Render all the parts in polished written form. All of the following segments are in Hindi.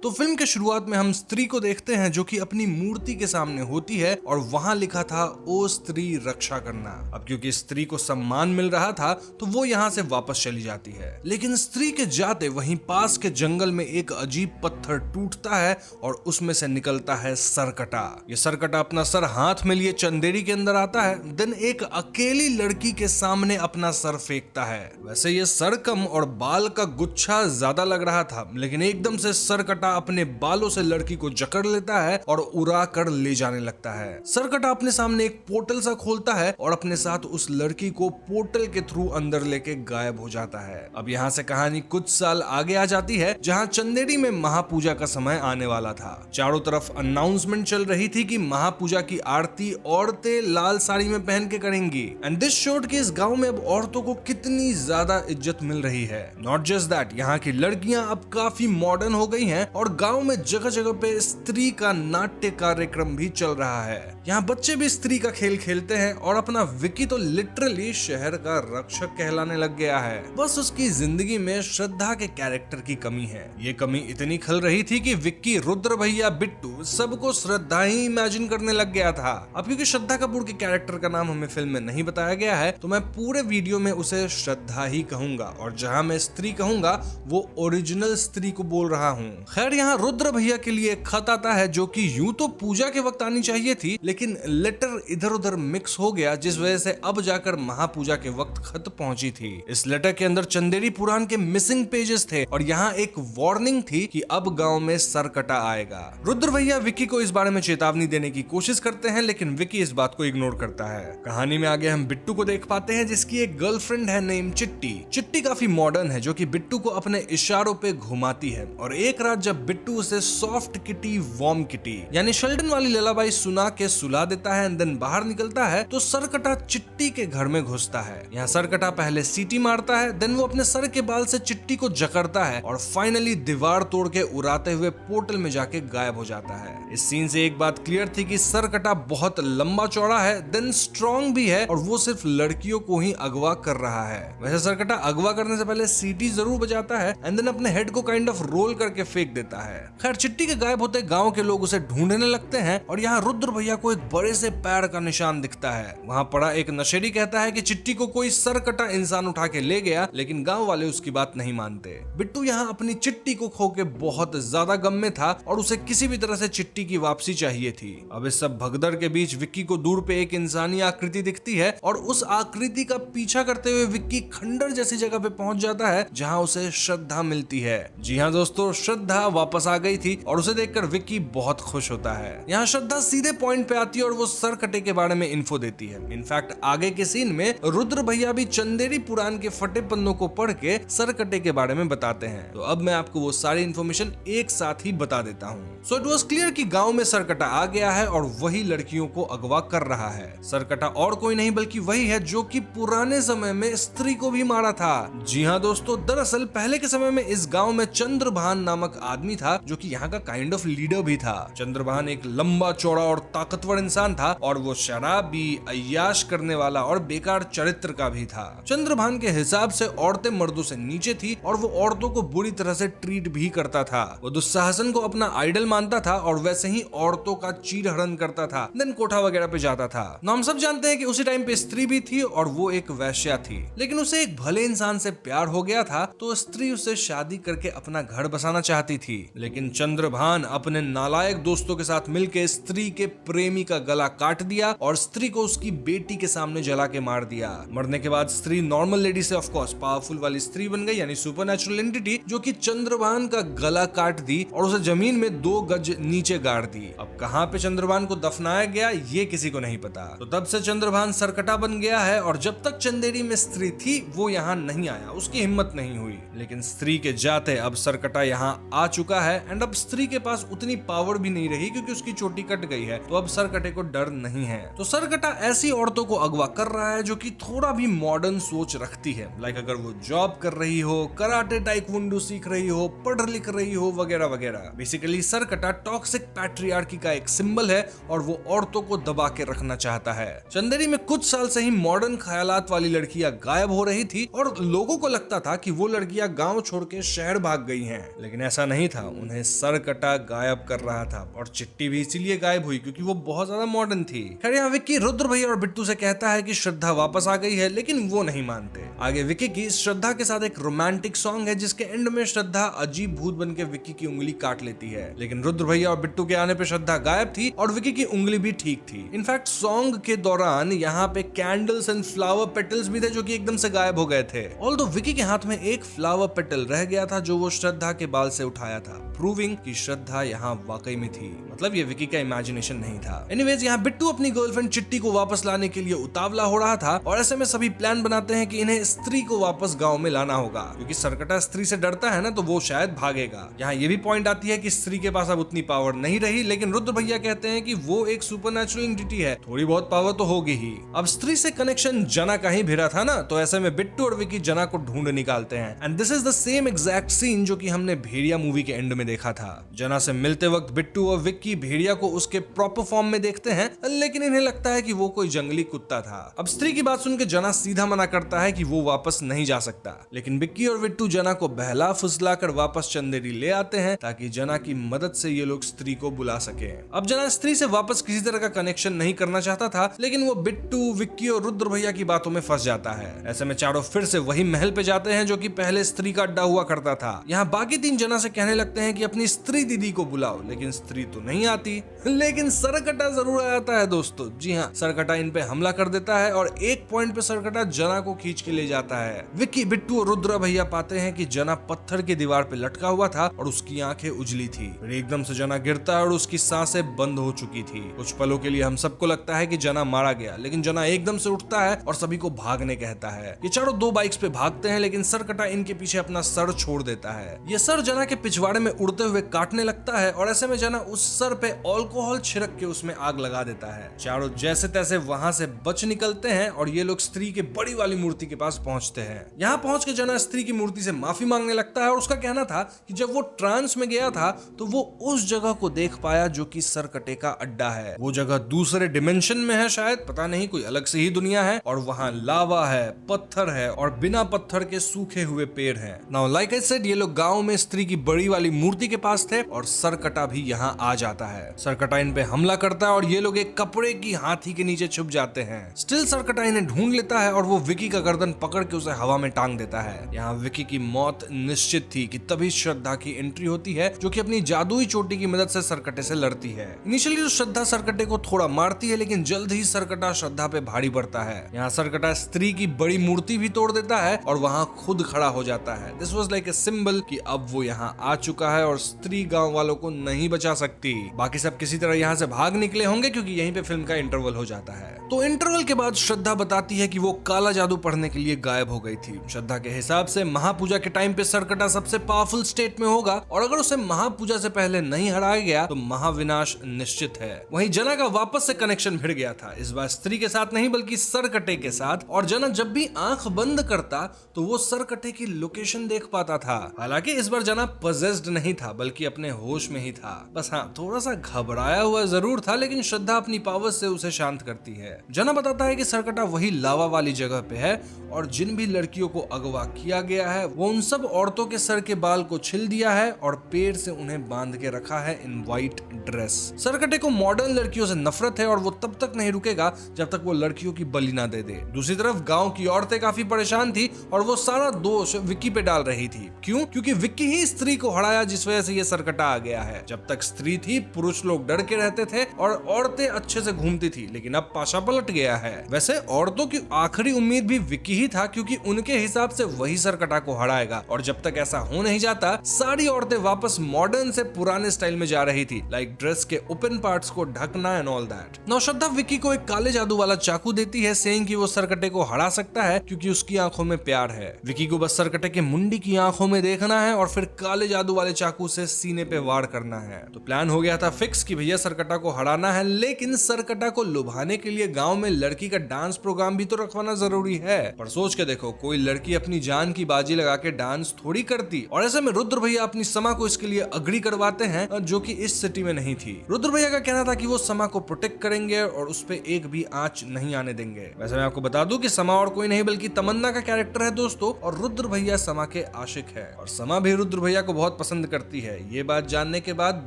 तो फिल्म के शुरुआत में हम स्त्री को देखते हैं जो कि अपनी मूर्ति के सामने होती है और वहां लिखा था ओ स्त्री रक्षा करना। अब क्योंकि स्त्री को सम्मान मिल रहा था तो वो यहाँ से वापस चली जाती है, लेकिन स्त्री के जाते वहीं पास के जंगल में एक अजीब पत्थर टूटता है और उसमें से निकलता है सरकटा। ये सरकटा अपना सर हाथ में लिए चंदेरी के अंदर आता है, देन एक अकेली लड़की के सामने अपना सर फेंकता है। वैसे ये सर कम और बाल का गुच्छा ज्यादा लग रहा था, लेकिन एकदम से सरकटा अपने बालों से लड़की को जकड़ लेता है और उड़ा कर ले जाने लगता है। सरकटा अपने सामने एक पोर्टल सा खोलता है और अपने साथ उस लड़की को पोर्टल के थ्रू अंदर लेके गायब हो जाता है। अब यहाँ से कहानी कुछ साल आगे आ जाती है जहाँ चंदेरी में महापूजा का समय आने वाला था। चारों तरफ अनाउंसमेंट चल रही थी कि महापूजा की आरती औरतें लाल साड़ी में पहन के करेंगी एंड दिस शोड के इस गांव में अब औरतों को कितनी ज्यादा इज्जत मिल रही है। नॉट जस्ट दैट, यहाँ की लड़कियां अब काफी मॉडर्न हो गई हैं और गांव में जगह जगह पे स्त्री का नाट्य कार्यक्रम भी चल रहा है। यहाँ बच्चे भी स्त्री का खेल खेलते हैं और अपना विक्की तो लिटरली शहर का रक्षक कहलाने लग गया है। बस उसकी जिंदगी में श्रद्धा के कैरेक्टर की कमी है। ये कमी इतनी खल रही थी कि विक्की, रुद्र भैया, बिट्टू सबको श्रद्धा ही इमेजिन करने लग गया था। अब क्योंकि श्रद्धा कपूर के कैरेक्टर का नाम हमें फिल्म में नहीं बताया गया है तो मैं पूरे वीडियो में उसे श्रद्धा ही कहूंगा और जहां मैं स्त्री कहूंगा वो ओरिजिनल स्त्री को बोल रहा हूँ। खैर यहाँ रुद्र भैया के लिए एक खत आता है जो कि यूं तो पूजा के वक्त आनी चाहिए थी, लेकिन लेटर इधर उधर मिक्स हो गया जिस वजह से अब जाकर महापूजा के वक्त खत पहुंची थी। इस लेटर के अंदर चंदेरी पुराण के मिसिंग पेजेस थे और यहाँ एक वार्निंग थी कि अब गांव में सरकटा आएगा। रुद्र भैया विक्की को इस बारे में चेतावनी देने की कोशिश करते हैं, लेकिन विक्की इस बात को इग्नोर करता है। कहानी में आगे हम बिट्टू को देख पाते हैं जिसकी एक गर्लफ्रेंड है नेम चिट्टी। चिट्टी काफी मॉडर्न है जो कि बिट्टू को अपने इशारों पे घुमाती है और एक रात जब बिट्टू उसे सॉफ्ट किटी, वार्म किटी यानी शेल्डन वाली ललाबाई सुना के सुला देता है एंड देन बाहर निकलता है तो सरकटा चिट्टी के घर में घुसता है। यहाँ सरकटा पहले सीटी मारता है, देन वो अपने सर के बाल से चिट्टी को जकड़ता है और फाइनली दीवार तोड़ के उड़ाते हुए पोर्टल में जाके गायब हो जाता है। इस सीन से एक बात क्लियर थी कि सरकटा बहुत लंबा चौड़ा है, देन स्ट्रॉन्ग भी है और वो सिर्फ लड़कियों को ही अगवा कर रहा है। वैसे सरकटा अगवा करने से पहले सीटी जरूर बजाता है एंड देन अपने हेड को काइंड ऑफ रोल करके फेंक देता है। खैर चिट्टी के गायब होते गांव के लोग उसे ढूंढने लगते हैं और यहाँ रुद्र भैया को एक बड़े से पैर का निशान दिखता है। वहाँ पड़ा एक नशेड़ी कहता है कि चिट्टी को कोई सरकटा इंसान उठा के ले गया, लेकिन गांव वाले उसकी बात नहीं मानते। बिट्टू यहाँ अपनी चिट्टी को खो के बहुत ज्यादा गम में था और उसे किसी भी तरह से चिट्टी की वापसी चाहिए थी। अब इस सब भगदड़ के बीच विक्की को दूर पे एक इंसानी आकृति दिखती है और उस आकृति का पीछा करते हुए विक्की खंडर जैसी जगह पे पहुंच जाता है जहां उसे श्रद्धा मिलती है। जी हाँ दोस्तों, श्रद्धा वापस आ गई थी और उसे देखकर विक्की बहुत खुश होता है। यहाँ श्रद्धा सीधे पॉइंट पे आती है और वो सरकटे के बारे में इन्फो देती है। इनफैक्ट आगे के सीन में रुद्र भैया भी चंदेरी पुराण के फटे पन्नों को पढ़ के सरकटे के बारे में बताते हैं। तो अब मैं आपको वो सारी इन्फॉर्मेशन एक साथ ही बता देता हूँ। सो इट वाज क्लियर कि गांव में सरकटा आ गया है और वही लड़कियों को अगवा कर रहा है। सरकटा और कोई नहीं बल्कि वही है जो कि पुराने समय में स्त्री को भी मारा था। जी हाँ दोस्तों, दरअसल पहले के समय में इस गांव में चंद्रभान नामक आदमी था जो कि यहाँ का काइंड ऑफ लीडर भी था। चंद्रभान एक लंबा चौड़ा और ताकतवर इंसान था और वो शराबी, अय्याश करने वाला और बेकार चरित्र का भी था। चंद्रभान के हिसाब से औरतें मर्दों से नीचे थी और वो औरतों को बुरी तरह से ट्रीट भी करता था। वो दुस्साहसन को अपना आइडल मानता था और वैसे ही औरतों का चीरहरण करता था, देन कोठा वगैरह पे जाता था। हम सब जानते हैं कि उसी टाइम पे स्त्री भी थी और वो एक वैश्या थी, लेकिन उसे एक भले इंसान से प्यार हो गया था तो स्त्री उससे शादी करके अपना घर बसाना चाहती थी। लेकिन चंद्रभान अपने नालायक दोस्तों के साथ मिलकर स्त्री के प्रेमी का गला काट दिया और स्त्री को उसकी बेटी के सामने जला के मार दिया। मरने के बाद स्त्री नॉर्मल लेडी से ऑफ कोर्स पावरफुल वाली स्त्री बन गई, यानी सुपरनैचुरल एंटिटी, जो कि चंद्रभान का गला काट दी और उसे जमीन में 2 गज नीचे गाड़ दी। अब कहाँ पे चंद्रभान को दफनाया गया ये किसी को नहीं पता। तो तब से चंद्रभान सरकटा बन गया है और जब तक चंदेरी में स्त्री थी वो यहाँ नहीं आया, उसकी हिम्मत नहीं हुई। लेकिन स्त्री के जाते अब सरकटा यहाँ आ चुका है एंड अब स्त्री के पास उतनी पावर भी नहीं रही क्योंकि उसकी चोटी कट गई है, तो अब सरकटे को डर नहीं है। तो सरकटा ऐसी औरतों को अगवा कर रहा है जो कि थोड़ा भी मॉडर्न सोच रखती है, लाइक अगर वो जॉब कर रही हो, कराटे टाइक्वांडो सीख रही हो, पढ़ लिख रही हो वगैरह वगैरह। बेसिकली सरकटा टॉक्सिक पैट्रियार्की का एक सिंबल है और वो औरतों को दबा के रखना चाहता है। चंदेरी में कुछ साल से ही मॉडर्न ख्यालात वाली लड़कियां गायब हो रही थी और लोगों को लगता था कि वो लड़कियां गांव छोड़ के शहर भाग गई हैं, लेकिन ऐसा नहीं था, उन्हें सरकटा गायब कर रहा था और चिट्टी भी इसीलिए गायब हुई क्योंकि वो बहुत ज्यादा मॉडर्न थी। खैर यहाँ विक्की रुद्र भैया और बिट्टू से कहता है कि श्रद्धा वापस आ गई है, लेकिन वो नहीं मानते। आगे विक्की की श्रद्धा के साथ एक रोमांटिक सॉन्ग है जिसके एंड में श्रद्धा अजीब भूत बन के विक्की की उंगली काट लेती है, लेकिन रुद्र भैया और बिट्टू के आने पे श्रद्धा गायब थी और विक्की की उंगली भी ठीक थी। इनफैक्ट सॉन्ग के दौरान यहाँ पे कैंडल्स एंड फ्लावर पेटल्स भी थे जो कि एकदम से गायब हो गए थे। ऑल्दो विक्की के हाथ में एक फ्लावर पेटल रह गया था जो वो श्रद्धा के बाल से उठाया था, प्रूविंग कि श्रद्धा यहाँ वाकई में थी, मतलब ये विक्की का इमेजिनेशन नहीं था। एनीवेज यहाँ बिट्टू अपनी गर्लफ्रेंड चिट्टी को वापस लाने के लिए उतावला हो रहा था और ऐसे में सभी प्लान बनाते हैं कि इन्हें स्त्री को वापस गांव में लाना होगा, क्योंकि सरकटा स्त्री से डरता है ना, तो वो शायद भागेगा। यहाँ ये भी पॉइंट आती है कि स्त्री के पास अब उतनी पावर नहीं रही, लेकिन रुद्र भैया कहते हैं कि वो एक सुपरनैचुरल एंटिटी है, थोड़ी बहुत पावर तो होगी ही। अब स्त्री से कनेक्शन जना का ही भिड़ा था ना, तो ऐसे में बिट्टू और विक्की जना को ढूंढ निकालते हैं। And this is the same exact scene जो कि हमने भेड़िया मूवी के एंड में देखा था। जना से मिलते वक्त बिट्टू और विक्की भेड़िया को उसके प्रॉपर फॉर्म में देखते हैं, लेकिन इन्हें लगता है कि वो कोई जंगली कुत्ता था। अब स्त्री की बात सुनकर जना सीधा मना करता है कि वो वापस नहीं जा सकता, लेकिन विक्की और बिट्टू जना को बहला फुसला कर वापस चंदेरी ले आते हैं ताकि जना की मदद से ये लोग स्त्री को बुला सके। अब जना स्त्री से वापस किसी तरह का कनेक्शन नहीं करना चाहता था, लेकिन वो बिट्टू, विक्की और रुद्र भैया की बातों में फंस जाता है। ऐसे में चारों फिर से वही महल पे जाते हैं जो कि पहले स्त्री का अड्डा हुआ करता था। यहाँ बाकी तीन जना से कहने लगते हैं कि अपनी स्त्री दीदी को बुलाओ, लेकिन स्त्री तो नहीं आती। लेकिन सरकटा जरूर आता है दोस्तों। जी हाँ, सरकटा इन पे हमला कर देता है और एक पॉइंट पे सरकटा जना को खींच के ले जाता है। विक्की, बिट्टू और रुद्र भैया पाते हैं कि जना पत्थर की दीवार पे लटका हुआ था और उसकी आंखें उजली थी। फिर एकदम से जना गिरता है और उसकी सांसें बंद हो चुकी थी। कुछ पलों के लिए हम सबको लगता है कि जना मारा गया, लेकिन जना एकदम से उठता है और सभी को भागने कहता है। ये चारों दो बाइक्स पे भागते हैं, लेकिन सरकटा इनके पीछे अपना सर छोड़ देता है। ये सर जना के पिछवाड़े में उड़ते हुए काटने लगता है और ऐसे में जना उस सर पे अल्कोहल छिड़क के उसमें आग लगा देता है। चारों जैसे तैसे वहां से बच निकलते हैं और ये लोग स्त्री के बड़ी वाली मूर्ति के पास पहुंचते हैं। यहाँ पहुंच के जना स्त्री की मूर्ति से माफी मांगने लगता है और उसका कहना था कि जब वो ट्रांस में गया था तो वो उस जगह को देख पाया जो कि सरकटे का अड्डा है। वो जगह दूसरे डिमेंशन में है, शायद पता नहीं, कोई अलग से ही दुनिया है और वहाँ लावा है, पत्थर है और बिना पत्थर के सूखे हुए पेड़ हैं। नाउ लाइक आई सेड, ये लोग गांव में स्त्री की बड़ी वाली मूर्ति के पास थे और सरकटा भी यहाँ आ जाता है। सरकटा इन पे हमला करता है और ये लोग एक कपड़े की हाथी के नीचे छुप जाते हैं। स्टिल सरकटा इन्हें ढूंढ लेता है और वो विक्की का गर्दन पकड़ के उसे हवा में टांग देता है। यहाँ विक्की की मौत निश्चित थी कि तभी श्रद्धा की एंट्री होती है, जो कि अपनी जादुई चोटी की मदद से सरकटे से लड़ती है। इनिशियली तो श्रद्धा सरकटे को थोड़ा मारती है, लेकिन जल्द ही सरकटा श्रद्धा पे भारी पड़ता है। यहाँ सरकटा स्त्री की बड़ी मूर्ति भी तोड़ देता है और वहाँ खुद खड़ा हो जाता है। This was like a symbol कि अब वो यहाँ आ चुका है और स्त्री गांव वालों को नहीं बचा सकती। बाकी सब किसी तरह यहाँ से भाग निकले होंगे क्योंकि यहीं पे फिल्म का इंटरवल हो जाता है। तो इंटरवल के बाद श्रद्धा बताती है कि वो काला जादू पढ़ने के लिए गायब हो गई थी। श्रद्धा के हिसाब से महापूजा के टाइम पे सरकटा सबसे पावरफुल स्टेट में होगा और अगर उसे महापूजा से पहले नहीं हराया गया तो महाविनाश निश्चित है। वहीं जना का वापस से कनेक्शन भिड़ गया था, इस बार स्त्री के साथ नहीं बल्कि सरकटे के साथ, और जना जब भी आंख बंद करता तो वो सरकटे की लोकेशन देख पाता था। हालांकि इस बार जना पजेस्ड नहीं था बल्कि अपने होश में ही था। बस हाँ, थोड़ा सा घबराया हुआ जरूर था, लेकिन श्रद्धा अपनी पावर से उसे शांत करती है। जना बताता है कि सरकटा वही लावा वाली जगह पे है और जिन भी लड़कियों को अगवा किया गया है वो उन सब औरतों के सर के बाल को छिल दिया है और पेड़ से उन्हें बांध के रखा है इन व्हाइट ड्रेस। सरकटे को मॉडर्न लड़कियों से नफरत है और वो तब तक नहीं रुकेगा जब तक वो लड़कियों की बलि ना दे दे। दूसरी तरफ गांव की औरतें काफी परेशान थी और वो सारा दोष विक्की पे डाल रही थी। क्यों? क्योंकि विक्की ही स्त्री को हराया जिस वजह से ये सरकटा आ गया है। जब तक स्त्री थी पुरुष लोग डर के रहते थे और औरतें अच्छे से घूमती थी, लेकिन अब पाशा पलट गया है। वैसे औरतों की आखिरी उम्मीद भी विक्की ही था क्योंकि उनके हिसाब से वही सरकटा को हराएगा और जब तक ऐसा हो नहीं जाता सारी औरतें वापस मॉडर्न से पुराने स्टाइल में जा रही थी, लाइक ड्रेस के ओपन पार्ट्स को ढकना एंड ऑल दैट। नाउ श्रद्धा विक्की को एक काले जादू वाला चाकू देती है, सेइंग कि वो सरकटे को हरा सकता है क्योंकि उसकी आंखों में प्यार है। विक्की को बस सरकटे के मुंडी की आंखों में देखना है और फिर काले जादू वाले चाकू से सीने पे वार करना है। तो प्लान हो गया था फिक्स कि भैया सरकटा को हराना है, लेकिन सरकटा को लुभाने के लिए गांव में लड़की का डांस प्रोग्राम भी तो रखवाना जरूरी है। पर सोच के देखो, कोई लड़की अपनी जान की बाजी लगा के डांस थोड़ी करती। और ऐसे में रुद्र भैया अपनी समा को इसके लिए अग्री करवाते हैं जो कि इस सिटी में नहीं थी। रुद्र भैया का कहना था कि वो समा को प्रोटेक्ट करेंगे और उस पे एक भी आंच नहीं आने देंगे। वैसे मैं आपको बता दूं कि समा और कोई नहीं बल्कि तमन्ना का कैरेक्टर है दोस्तों, और रुद्र भैया समा के आशिक है और समा भी रुद्र भैया को बहुत पसंद करती है। ये बात जानने के बाद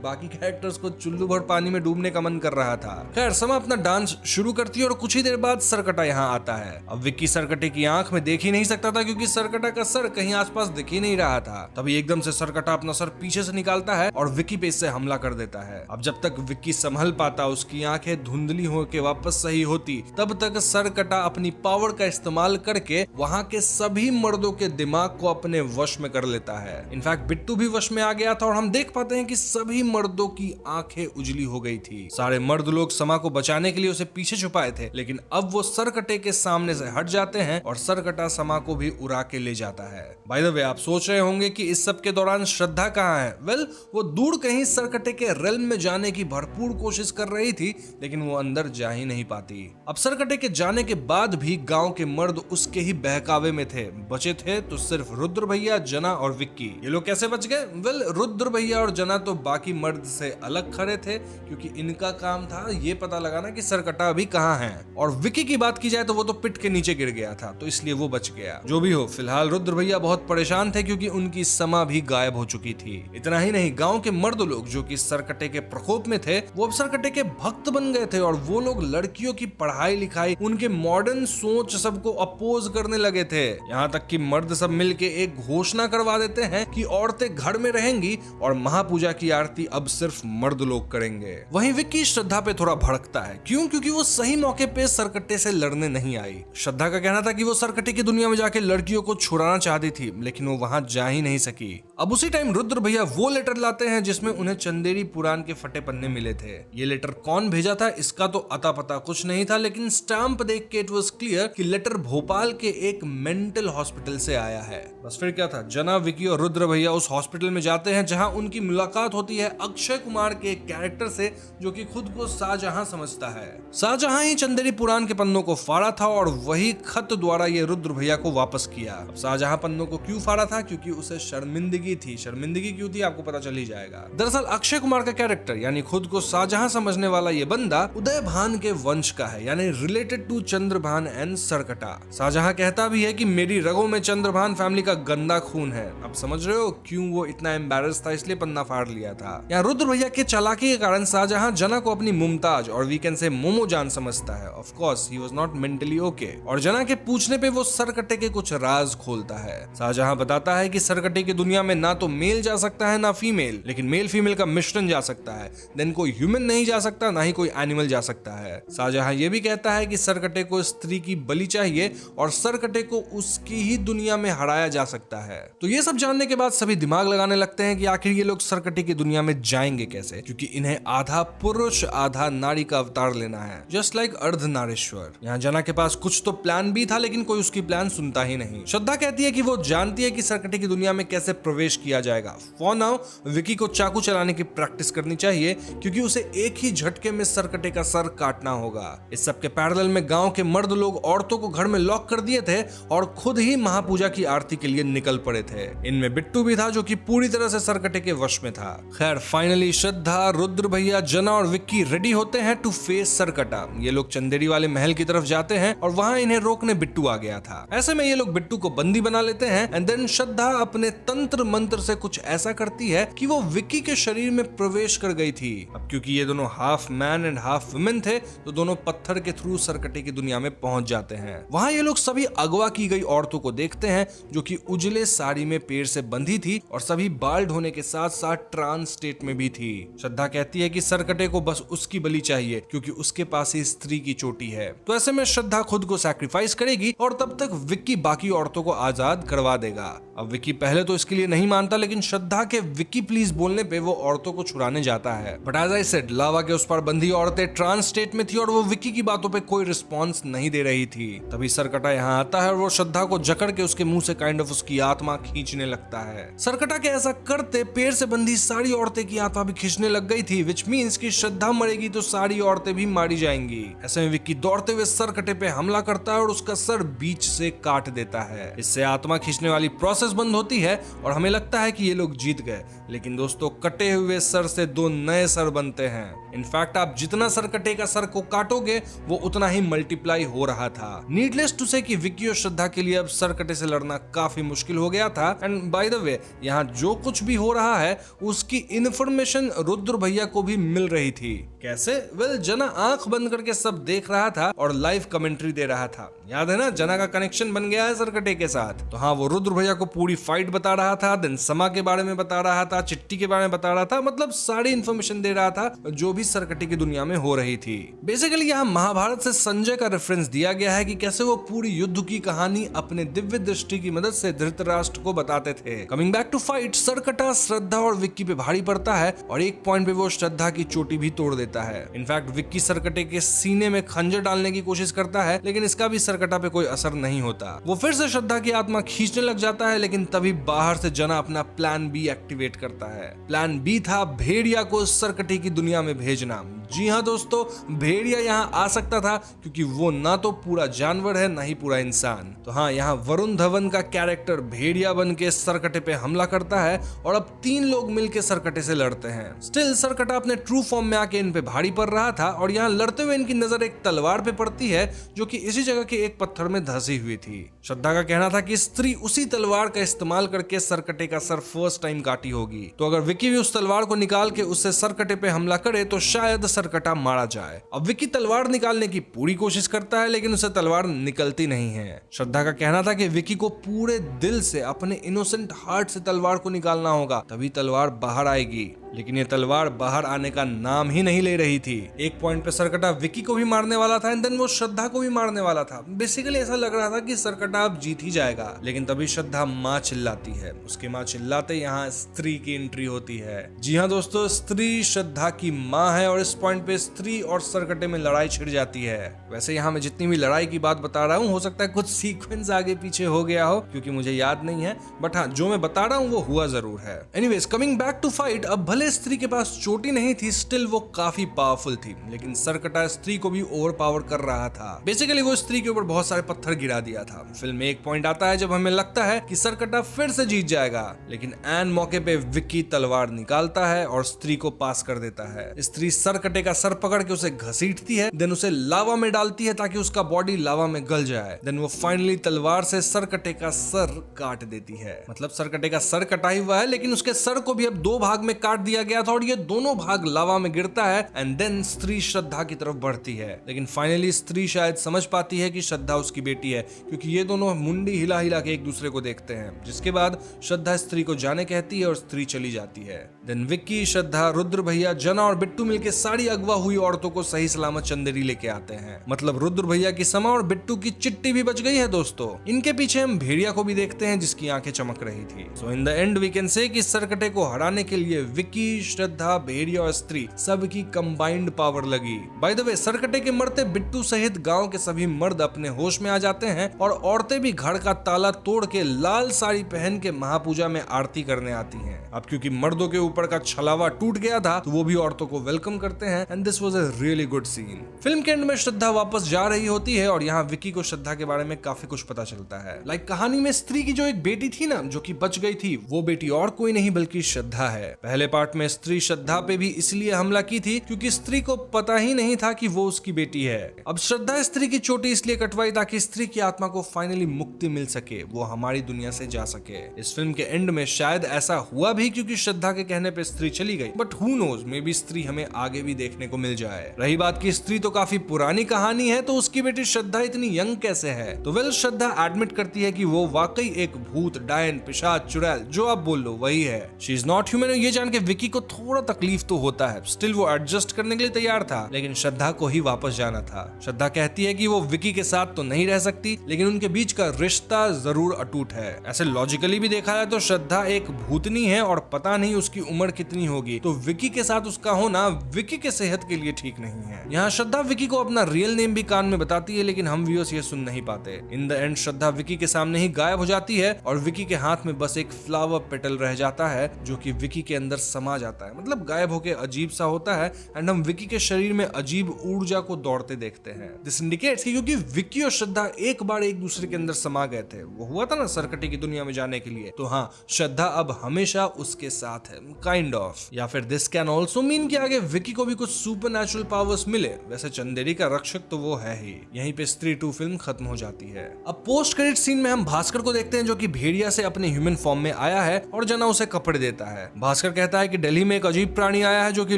बाकी कैरेक्टर्स को चुल्लू भर पानी में डूबने का मन कर रहा था। खैर समा अपना डांस शुरू करती है और कुछ ही देर बाद सरकटा यहाँ आता है। अब विक्की सरकटे की आंख में देख ही नहीं सकता था क्योंकि सरकटा का सर कहीं आसपास दिख ही नहीं रहा था। तभी एकदम से सरकटा अपना सर पीछे से निकालता है और विक्की पे इससे हमला कर देता है। अब जब तक विक्की संभल पाता, उसकी आंखें धुंधली होकर वापस सही होती, तब तक सरकटा अपनी पावर का इस्तेमाल करके वहां के सभी मर्दों के दिमाग को अपने वश में कर लेता है। इनफैक्ट बिट्टू भी वश में आ गया था और हम देख पाते हैं कि सभी मर्दों की आंखें उजली हो गई थी। सारे मर्द लोग समा को बचाने के लिए उसे पीछे छुपाए थे, लेकिन अब वो सरकटे के सामने से हट जाते हैं और सरकटा समा को भी उड़ा के ले जाता है। बाय द वे, आप सोच रहे होंगे कि इस सब के दौरान श्रद्धा कहाँ है? वेल, वो दूर कहीं सरकटे के रेल्म में जाने की भरपूर कोशिश कर रही थी, लेकिन वो अंदर जा ही नहीं पाती। अब सरकटे के जाने के बाद भी गांव के मर्द उसके ही बहकावे में थे। बचे थे तो सिर्फ रुद्र भैया, जना और विक्की। ये लोग कैसे बच गए? वेल, रुद्र भैया और जना तो बाकी मर्द से अलग खड़े थे क्योंकि इनका काम था ये पता लगाना कि सरकटा अभी कहाँ है। और विक्की की बात की जाए तो वो तो पिट के नीचे गिर गया था, तो इसलिए वो बच गया। जो भी हो, फिलहाल रुद्र भैया बहुत परेशान थे क्योंकि उनकी समा भी गायब हो चुकी थी। इतना ही नहीं, गांव के मर्द लोग जो कि सरकटे के प्रकोप में थे, वो अब सरकटे के भक्त बन गए थे और वो लोग लड़कियों की पढ़ाई लिखाई, उनके मॉडर्न सोच सबको अपोज करने लगे थे। यहाँ तक कि मर्द सब मिलके एक घोषणा करवा देते हैं कि औरतें घर में रहेंगी और महापूजा की आरती अब सिर्फ मर्द लोग करेंगे। वहीं विक्की श्रद्धा पे थोड़ा भड़कता है। क्यों? क्योंकि वो सही मौके पे सरकटे से लड़ने नहीं आई। श्रद्धा का कहना था कि वो सरकटे की दुनिया में जाके लड़कियों को छुड़ाना चाहती थी, लेकिन वो वहां जा ही नहीं सकी। अब उसी टाइम रुद्र भैया वो लेटर लाते हैं जिसमें उन्हें चंदेरी पुराण के फटे पन्ने मिले थे। ये लेटर कौन भेजा था इसका तो अता पता कुछ नहीं था, लेकिन स्टाम्प देख के इट वाज क्लियर कि लेटर भोपाल के एक मेंटल हॉस्पिटल से आया है। बस फिर क्या था, जना, विक्की और रुद्र भैया उस हॉस्पिटल में जाते हैं जहां उनकी मुलाकात होती है अक्षय कुमार के एक कैरेक्टर से जो कि खुद को शाहजहां समझता है। शाहजहां ही चंदेरी पुराण के पन्नों को फाड़ा था और वही खत द्वारा ये रुद्र भैया को वापस किया। अब शाहजहां पन्नों को क्यों फाड़ा था? क्योंकि उसे शर्मिंदगी थी। शर्मिंदगी क्यों थी आपको पता चल ही जाएगा। दरअसल अक्षय कुमार का कैरेक्टर यानी खुद को शाहजहां समझने वाला ये बंदा उदयभान के वंश का है, यानी related to Chandrabhan and Sarkata. Shahjahan कहता भी है कि मेरी रगों में चंद्रभान फैमिली का गंदा खून है। अब समझ रहे हो क्यों वो इतना एम्बैरेस था, इसलिए पन्ना फाड़ लिया था। यहाँ रुद्र भैया के चालाकी के कारण शाहजहां जना को अपनी मुमताज और वी कैन से मोमो जान समझता है। Of course he was not mentally okay. और जना के पूछने पे वो सरकटे के कुछ राज खोलता है। शाहजहां बताता है कि सरकटे की दुनिया में ना तो मेल जा सकता है ना फीमेल, लेकिन मेल फीमेल का मिश्रण जा सकता है। देन कोई ह्यूमन नहीं जा सकता, ना ही कोई एनिमल जा सकता है। शाहजहां ये भी कहता है कि सरकटे को स्त्री की बलि चाहिए और सरकटे को उसकी ही दुनिया में हराया जा सकता है। तो ये सब जानने के बाद सभी दिमाग लगाने लगते हैं कि आखिर ये लोग सरकटे की दुनिया में जाएंगे कैसे, क्योंकि इन्हें आधा पुरुष आधा नारी का अवतार लेना है, जस्ट लाइक अर्धनारीश्वर। यहाँ जना के पास कुछ तो प्लान भी था, लेकिन कोई उसकी प्लान सुनता ही नहीं। श्रद्धा कहती है कि वो जानती है कि सरकटे की दुनिया में कैसे प्रवेश किया जाएगा। फॉर नाउ विकी को चाकू चलाने की प्रैक्टिस करनी चाहिए क्योंकि उसे एक ही झटके में सरकटे का सर काटना होगा। इस सब के पैरेलल में गांव के मर्द लोग औरतों को घर में लॉक कर दिए थे और खुद ही महापूजा की आरती के लिए निकल पड़े थे। इनमें बिट्टू भी था जो कि पूरी तरह से सरकटे के वश में था। खैर फाइनली श्रद्धा, रुद्र भैया, जना और विक्की रेडी होते हैं टू फेस सरकटा। ये लोग चंदेरी वाले महल की तरफ जाते हैं और वहां इन्हें रोकने बिट्टू आ गया था। ऐसे में ये लोग बिट्टू को बंदी बना लेते हैं एंड देन श्रद्धा अपने तंत्र मंत्र से कुछ ऐसा करती है कि वो विक्की के शरीर में प्रवेश कर गई थी। अब क्योंकि ये दोनों half man and half women थे तो दोनों पत्थर के थ्रू सरकटे की दुनिया में पहुंच जाते हैं। वहां ये लोग सभी अगवा की गई औरतों को देखते हैं जो कि उजले साड़ी में पेड़ से बंधी थी और सभी बाल्ड होने के साथ साथ ट्रांस स्टेट में भी थी। श्रद्धा कहती है कि सरकटे को बस उसकी बलि चाहिए क्योंकि उसके पास ही स्त्री की चोटी है। तो ऐसे में श्रद्धा खुद को सैक्रिफाइस करेगी और तब तक विक्की बाकी औरतों को आजाद करवा देगा। अब विक्की पहले तो इसके लिए नहीं मानता, लेकिन श्रद्धा के विक्की प्लीज बोलने पे वो औरतों को छुड़ाने जाता है। बट एज आई सेड, लावा के उस पार बंधी औरतें ट्रांस स्टेट में थी और वो विक्की की बातों पे कोई रिस्पॉन्स नहीं दे रही थी। तभी सरकटा यहाँ आता है और वो श्रद्धा को जकड़ के उसके मुंह से काइंड ऑफ उसकी आत्मा खींचने लगता है। सरकटा के ऐसा करते पेड़ से बंधी सारी औरतें की आत्मा भी खींचने लग गई थी, विच मींस कि श्रद्धा मरेगी तो सारी औरतें भी मारी जाएंगी। ऐसे में विक्की दौड़ते हुए सरकटे पे हमला करता है और उसका सर बीच से काट देता है। इससे आत्मा खींचने वाली प्रोसेस प्रोसेस बंद होती है और हमें लगता है कि ये लोग जीत गए, लेकिन दोस्तों कटे हुए सर से 2 नए सर बनते हैं। इनफैक्ट आप जितना सर कटेगा सर को काटोगे वो उतना ही मल्टीप्लाई हो रहा था। नीडलेस टू से कि विक्की और श्रद्धा के लिए अब सर कटे से लड़ना काफी मुश्किल हो गया था। एंड बाय द वे यहाँ जो कुछ भी हो रहा है उसकी इन्फॉर्मेशन रुद्र भैया को भी मिल रही थी। कैसे? वेल, जना आंख बंद करके सब देख रहा था और लाइव कमेंट्री दे रहा था। याद है ना, जना का कनेक्शन बन गया है सरकटे के साथ। तो हाँ, वो रुद्र भैया को पूरी फाइट बता रहा था, देन समा के बारे में बता रहा था, चिट्टी के बारे में बता रहा था, मतलब सारी इन्फॉर्मेशन दे रहा था जो भी सरकटे की दुनिया में हो रही थी। बेसिकली यहाँ महाभारत से संजय का रेफरेंस दिया गया है कि कैसे वो पूरी युद्ध की कहानी अपने दिव्य दृष्टि की मदद से धृतराष्ट्र को बताते थे। Coming back to fight, Sarkata Shraddha और विक्की पे भारी पड़ता है और एक पॉइंट पे वो श्रद्धा की चोटी भी तोड़ देता है। इनफैक्ट विक्की सरकटे के सीने में खंजर डालने की कोशिश करता है, लेकिन इसका भी सरकटा पे कोई असर नहीं होता। वो फिर से श्रद्धा की आत्मा खींचने लग जाता है, लेकिन तभी बाहर से जना अपना प्लान बी एक्टिवेट करता है। प्लान बी था भेड़िया को सरकटे की दुनिया में भेजना। जी हाँ दोस्तों, भेड़िया यहाँ आ सकता था क्योंकि वो ना तो पूरा जानवर है ना ही पूरा इंसान। तो हाँ, यहाँ वरुण धवन का कैरेक्टर भेड़िया बन के सरकटे पे हमला करता है और अब 3 लोग मिलकर सरकटे से लड़ते हैं। स्टिल सरकटा अपने ट्रू फॉर्म में आके इन पे भारी पड़ रहा था और यहाँ लड़ते हुए इनकी नजर एक तलवार पे पड़ती है जो कि इसी जगह के एक पत्थर में धंसी हुई थी। श्रद्धा का कहना था कि स्त्री उसी तलवार का इस्तेमाल करके सरकटे का सर फर्स्ट टाइम काटी होगी। तो अगर विक्की भी उस तलवार को निकाल के उससे सरकटे पे हमला करे तो शायद सरकटा मारा जाए। अब विक्की तलवार निकालने की पूरी कोशिश करता है, लेकिन उसे तलवार निकलती नहीं है। श्रद्धा का कहना था कि विक्की को पूरे दिल से, अपने इनोसेंट हार्ट से तलवार को निकालना होगा, तभी तलवार बाहर आएगी। लेकिन ये तलवार बाहर आने का नाम ही नहीं ले रही थी। एक पॉइंट पे सरकटा विक्की को भी मारने वाला था एंड देन वो श्रद्धा को भी मारने वाला था। बेसिकली ऐसा लग रहा था कि सरकटा अब जीत ही जाएगा, लेकिन तभी श्रद्धा माँ चिल्लाती है। उसके माँ चिल्लाते यहाँ स्त्री की एंट्री होती है। जी हाँ दोस्तों, स्त्री श्रद्धा की माँ है और इस पॉइंट पे स्त्री और सरकटे में लड़ाई छिड़ जाती है। वैसे यहाँ मैं जितनी भी लड़ाई की बात बता रहा हूँ, हो सकता है कुछ सीक्वेंस आगे पीछे हो गया हो क्योंकि मुझे याद नहीं है, बट हाँ, जो मैं बता रहा हूँ वो हुआ जरूर है। Anyways, coming back to fight, अब भले स्त्री के पास चोटी नहीं थी, स्टिल वो काफी पावरफुल थी, लेकिन सरकटा स्त्री को भी ओवर पावर कर रहा था। बेसिकली वो स्त्री के ऊपर बहुत सारे पत्थर गिरा दिया था। फिल्म में एक पॉइंट आता है जब हमें लगता है कि सरकटा फिर से जीत जाएगा, लेकिन एन मौके पे विक्की तलवार निकालता है और स्त्री को पास कर देता है। स्त्री सरकटे का सर पकड़ के उसे घसीटती है, देन उसे लावा में डालती है ताकि उसका बॉडी लावा में गल जाए। देन वो फाइनली तलवार से सरकटे का सर काट देती है। मतलब सरकटे का सर कटा ही हुआ है, लेकिन उसके सर को भी अब 2 भाग में काट दिया गया था और ये दोनों भाग लावा में गिरता है एंड देन स्त्री श्रद्धा की तरफ बढ़ती है। लेकिन फाइनली स्त्री शायद समझ पाती है कि श्रद्धा उसकी बेटी है, क्योंकि ये दोनों मुंडी हिला हिला के एक दूसरे को देखते हैं, जिसके बाद श्रद्धा स्त्री को जाने कहती है और स्त्री चली जाती है। देन विक्की, श्रद्धा, रुद्र भैया, जना और बिट्टू मिलकर सारी अगवा हुई औरतों को सही सलामत चंदेरी लेके आते हैं। मतलब रुद्र भैया की समा और बिट्टू की चिट्टी भी बच गई है दोस्तों। इनके पीछे हम भेड़िया को भी देखते हैं जिसकी आंखें चमक रही थी। So in the end we can say कि सरकटे को हराने के लिए विक्की, श्रद्धा, भेड़िया और स्त्री सबकी कंबाइंड पावर लगी। बाय द वे, सरकटे के मरते बिट्टू सहित गांव के सभी मर्द अपने होश में आ जाते हैं और औरतें भी घर का ताला तोड़ के लाल साड़ी पहन के महापूजा में आरती करने आती हैं। अब क्योंकि मर्दों के ऊपर का छलावा टूट गया था तो वो भी औरतों को वेलकम करते हैं and this was a really good scene. Film के एंड में श्रद्धा वापस जा रही होती है और यहाँ विक्की को श्रद्धा के बारे में काफी कुछ पता चलता है। लाइक कहानी में स्त्री की जो एक बेटी थी ना, जो कि बच गई थी, वो बेटी और कोई नहीं बल्कि श्रद्धा है। पहले पार्ट में स्त्री श्रद्धा पे भी इसलिए हमला की थी क्योंकि स्त्री को पता ही नहीं था कि वो उसकी बेटी है। अब श्रद्धा स्त्री की चोटी इसलिए कटवाई ताकि स्त्री की आत्मा को फाइनली मुक्ति मिल सके, वो हमारी दुनिया से जा सके। इस फिल्म के एंड में शायद ऐसा हुआ भी क्योंकि श्रद्धा के कहने पे स्त्री चली गई, but who knows, maybe Stree हमें आगे भी देखने को मिल जाए। रही बात की स्त्री तो काफी पुरानी कहानी है, तो उसकी बेटी श्रद्धा इतनी यंग कैसे है? तो वेल, श्रद्धा एडमिट करती है कि वो वाकई एक भूत, डायन, पिशाच, चुड़ैल, जो आप बोल लो वही है। She is not human. ये जान के विक्की को थोड़ा तकलीफ तो होता है, स्टिल वो एडजस्ट करने के लिए तैयार था, लेकिन श्रद्धा को ही वापस जाना था। श्रद्धा कहती है कि वो विक्की के साथ तो नहीं रह सकती, लेकिन उनके बीच का रिश्ता जरूर अटूट है। ऐसे लॉजिकली भी देखा जाए तो श्रद्धा एक भूतनी है और पता नहीं उसकी उम्र कितनी होगी, तो विकी के साथ उसका होना विकी के सेहत के लिए ठीक नहीं है। यहाँ श्रद्धा विकी को अपना रियल नेम भी कान में बताती है, लेकिन हम व्यूअर्स ये सुन नहीं पाते। इन द एंड श्रद्धा विकी के सामने ही गायब हो जाती है और विकी के हाथ में बस एक फ्लावर पेटल रह जाता है जो कि विकी के अंदर समा जाता है, मतलब गायब होके अजीब सा होता है। एंड हम विकी के शरीर में अजीब ऊर्जा को दौड़ते देखते हैं। दिस इंडिकेट्स कि क्योंकि विकी और श्रद्धा एक बार एक दूसरे के अंदर समा गए थे, वो हुआ था ना सरकटे की दुनिया में जाने के लिए, तो हाँ श्रद्धा अब हमेशा उसके साथ है, काइंड ऑफ। या फिर दिस कैन ऑल्सो मीन कि आगे विकी को भी कुछ सुपरनैचुरल पावर्स मिले। वैसे चंदेरी का रक्षक तो वो है ही। यहीं पे स्त्री 2 फिल्म खत्म हो जाती है। अब पोस्ट क्रेडिट सीन में हम भास्कर को देखते हैं जो कि भेड़िया से अपने ह्यूमन फॉर्म में आया है और जना उसे कपड़े देता है। भास्कर कहता है कि दिल्ली में एक अजीब प्राणी आया है जो कि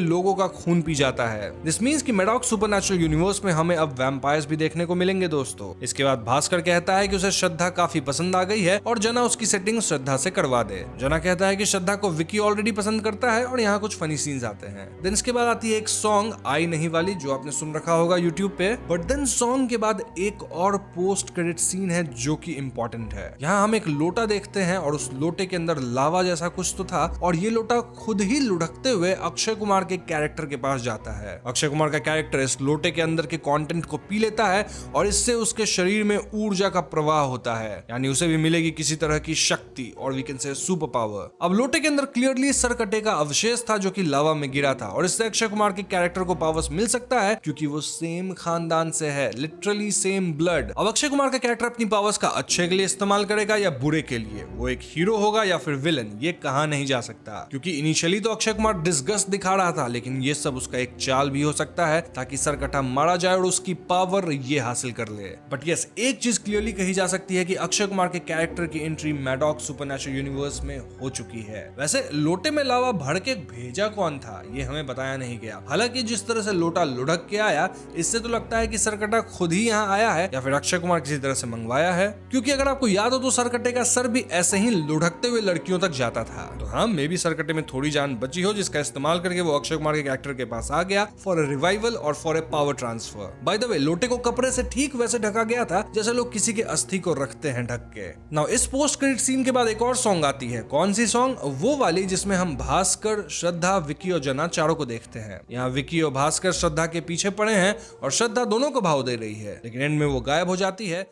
लोगों का खून पी जाता है। दिस मींस कि मैडॉक्स सुपरनैचुरल यूनिवर्स में हमें अब वैम्पायर्स भी देखने को मिलेंगे दोस्तों। इसके बाद भास्कर कहता है कि उसे श्रद्धा काफी पसंद आ गई है और जना उसकी सेटिंग श्रद्धा से करवा दे। जना कहता है कि श्रद्धा को विकी ऑलरेडी पसंद करता है और यहाँ कुछ फनी सीन्स आते हैं। देन इसके बाद आती है एक सॉन्ग आई नहीं वाली जो आपने सुन रखा होगा यूट्यूब पे। बट देन सॉन्ग के बाद एक और पोस्ट क्रेडिट सीन है जो कि इम्पोर्टेंट है। यहाँ हम एक लोटा देखते हैं और उस लोटे के अंदर लावा जैसा कुछ तो था और ये लोटा खुद ही लुढ़कते हुए अक्षय कुमार के कैरेक्टर के पास जाता है। अक्षय कुमार का कैरेक्टर इस लोटे के अंदर के कंटेंट को पी लेता है और इससे उसके शरीर में ऊर्जा का प्रवाह होता है, यानी उसे भी मिलेगी किसी तरह की शक्ति और we can say super power. अब लोटे के अंदर क्लियरली सरकटे का अवशेष था जो कि लावा में गिरा था और इससे अक्षय कुमार के कैरेक्टर को पावर्स मिल सकता है क्योंकि वो सेम खानदान से है, लिटरली सेम ब्लड। अब अक्षय कुमार का कैरेक्टर अपनी पावर्स का अच्छे के लिए इस्तेमाल करेगा या बुरे के लिए, वो एक हीरो होगा या फिर विलन, ये कहा नहीं जा सकता। क्योंकि इनिशियली तो अक्षय कुमार डिस्गस्ट दिखा रहा था, लेकिन ये सब उसका एक चाल भी हो सकता है ताकि सरकटा मारा जाए और उसकी पावर ये हासिल कर ले। बट यस, एक चीज क्लियरली कही जा सकती है कि अक्षय कुमार के कैरेक्टर की एंट्री मैडॉक्स सुपरनैचुरल यूनिवर्स में हो चुकी है। वैसे लोटे में लावा भर के भेजा कौन था ये हमें बताया नहीं गया। हालांकि जिस तरह से लोटा लुढ़क के आया, इससे तो लगता है कि सरकटा खुद ही यहाँ आया है या फिर अक्षय कुमार किसी तरह से मंगवाया है। क्योंकि अगर आपको याद हो तो सरकटे का सर भी ऐसे ही लुढ़कते हुए लड़कियों तक जाता था। तो हाँ, मे बी सरकटे में थोड़ी जान बची हो जिसका इस्तेमाल करके वो अक्षय कुमार के कैरेक्टर के पास आ गया फॉर अ रिवाइवल और for a power transfer. By the way, लोटे को कपड़े से ठीक वैसे ढका गया था जैसे लोग किसी के अस्थि को रखते हैं ढक के। नाउ इस पोस्ट क्रेडिट सीन के बाद एक और सॉन्ग आती है। कौन सी सॉन्ग? वो वाली जिसमें हम भास्कर, श्रद्धा, विकी और जना चारों को देखते हैं। यहाँ विकी और भास्कर श्रद्धा के पीछे पड़े हैं और श्रद्धा दोनों को भाव दे रही है, लेकिन एंड में वो गायब हो जाती है।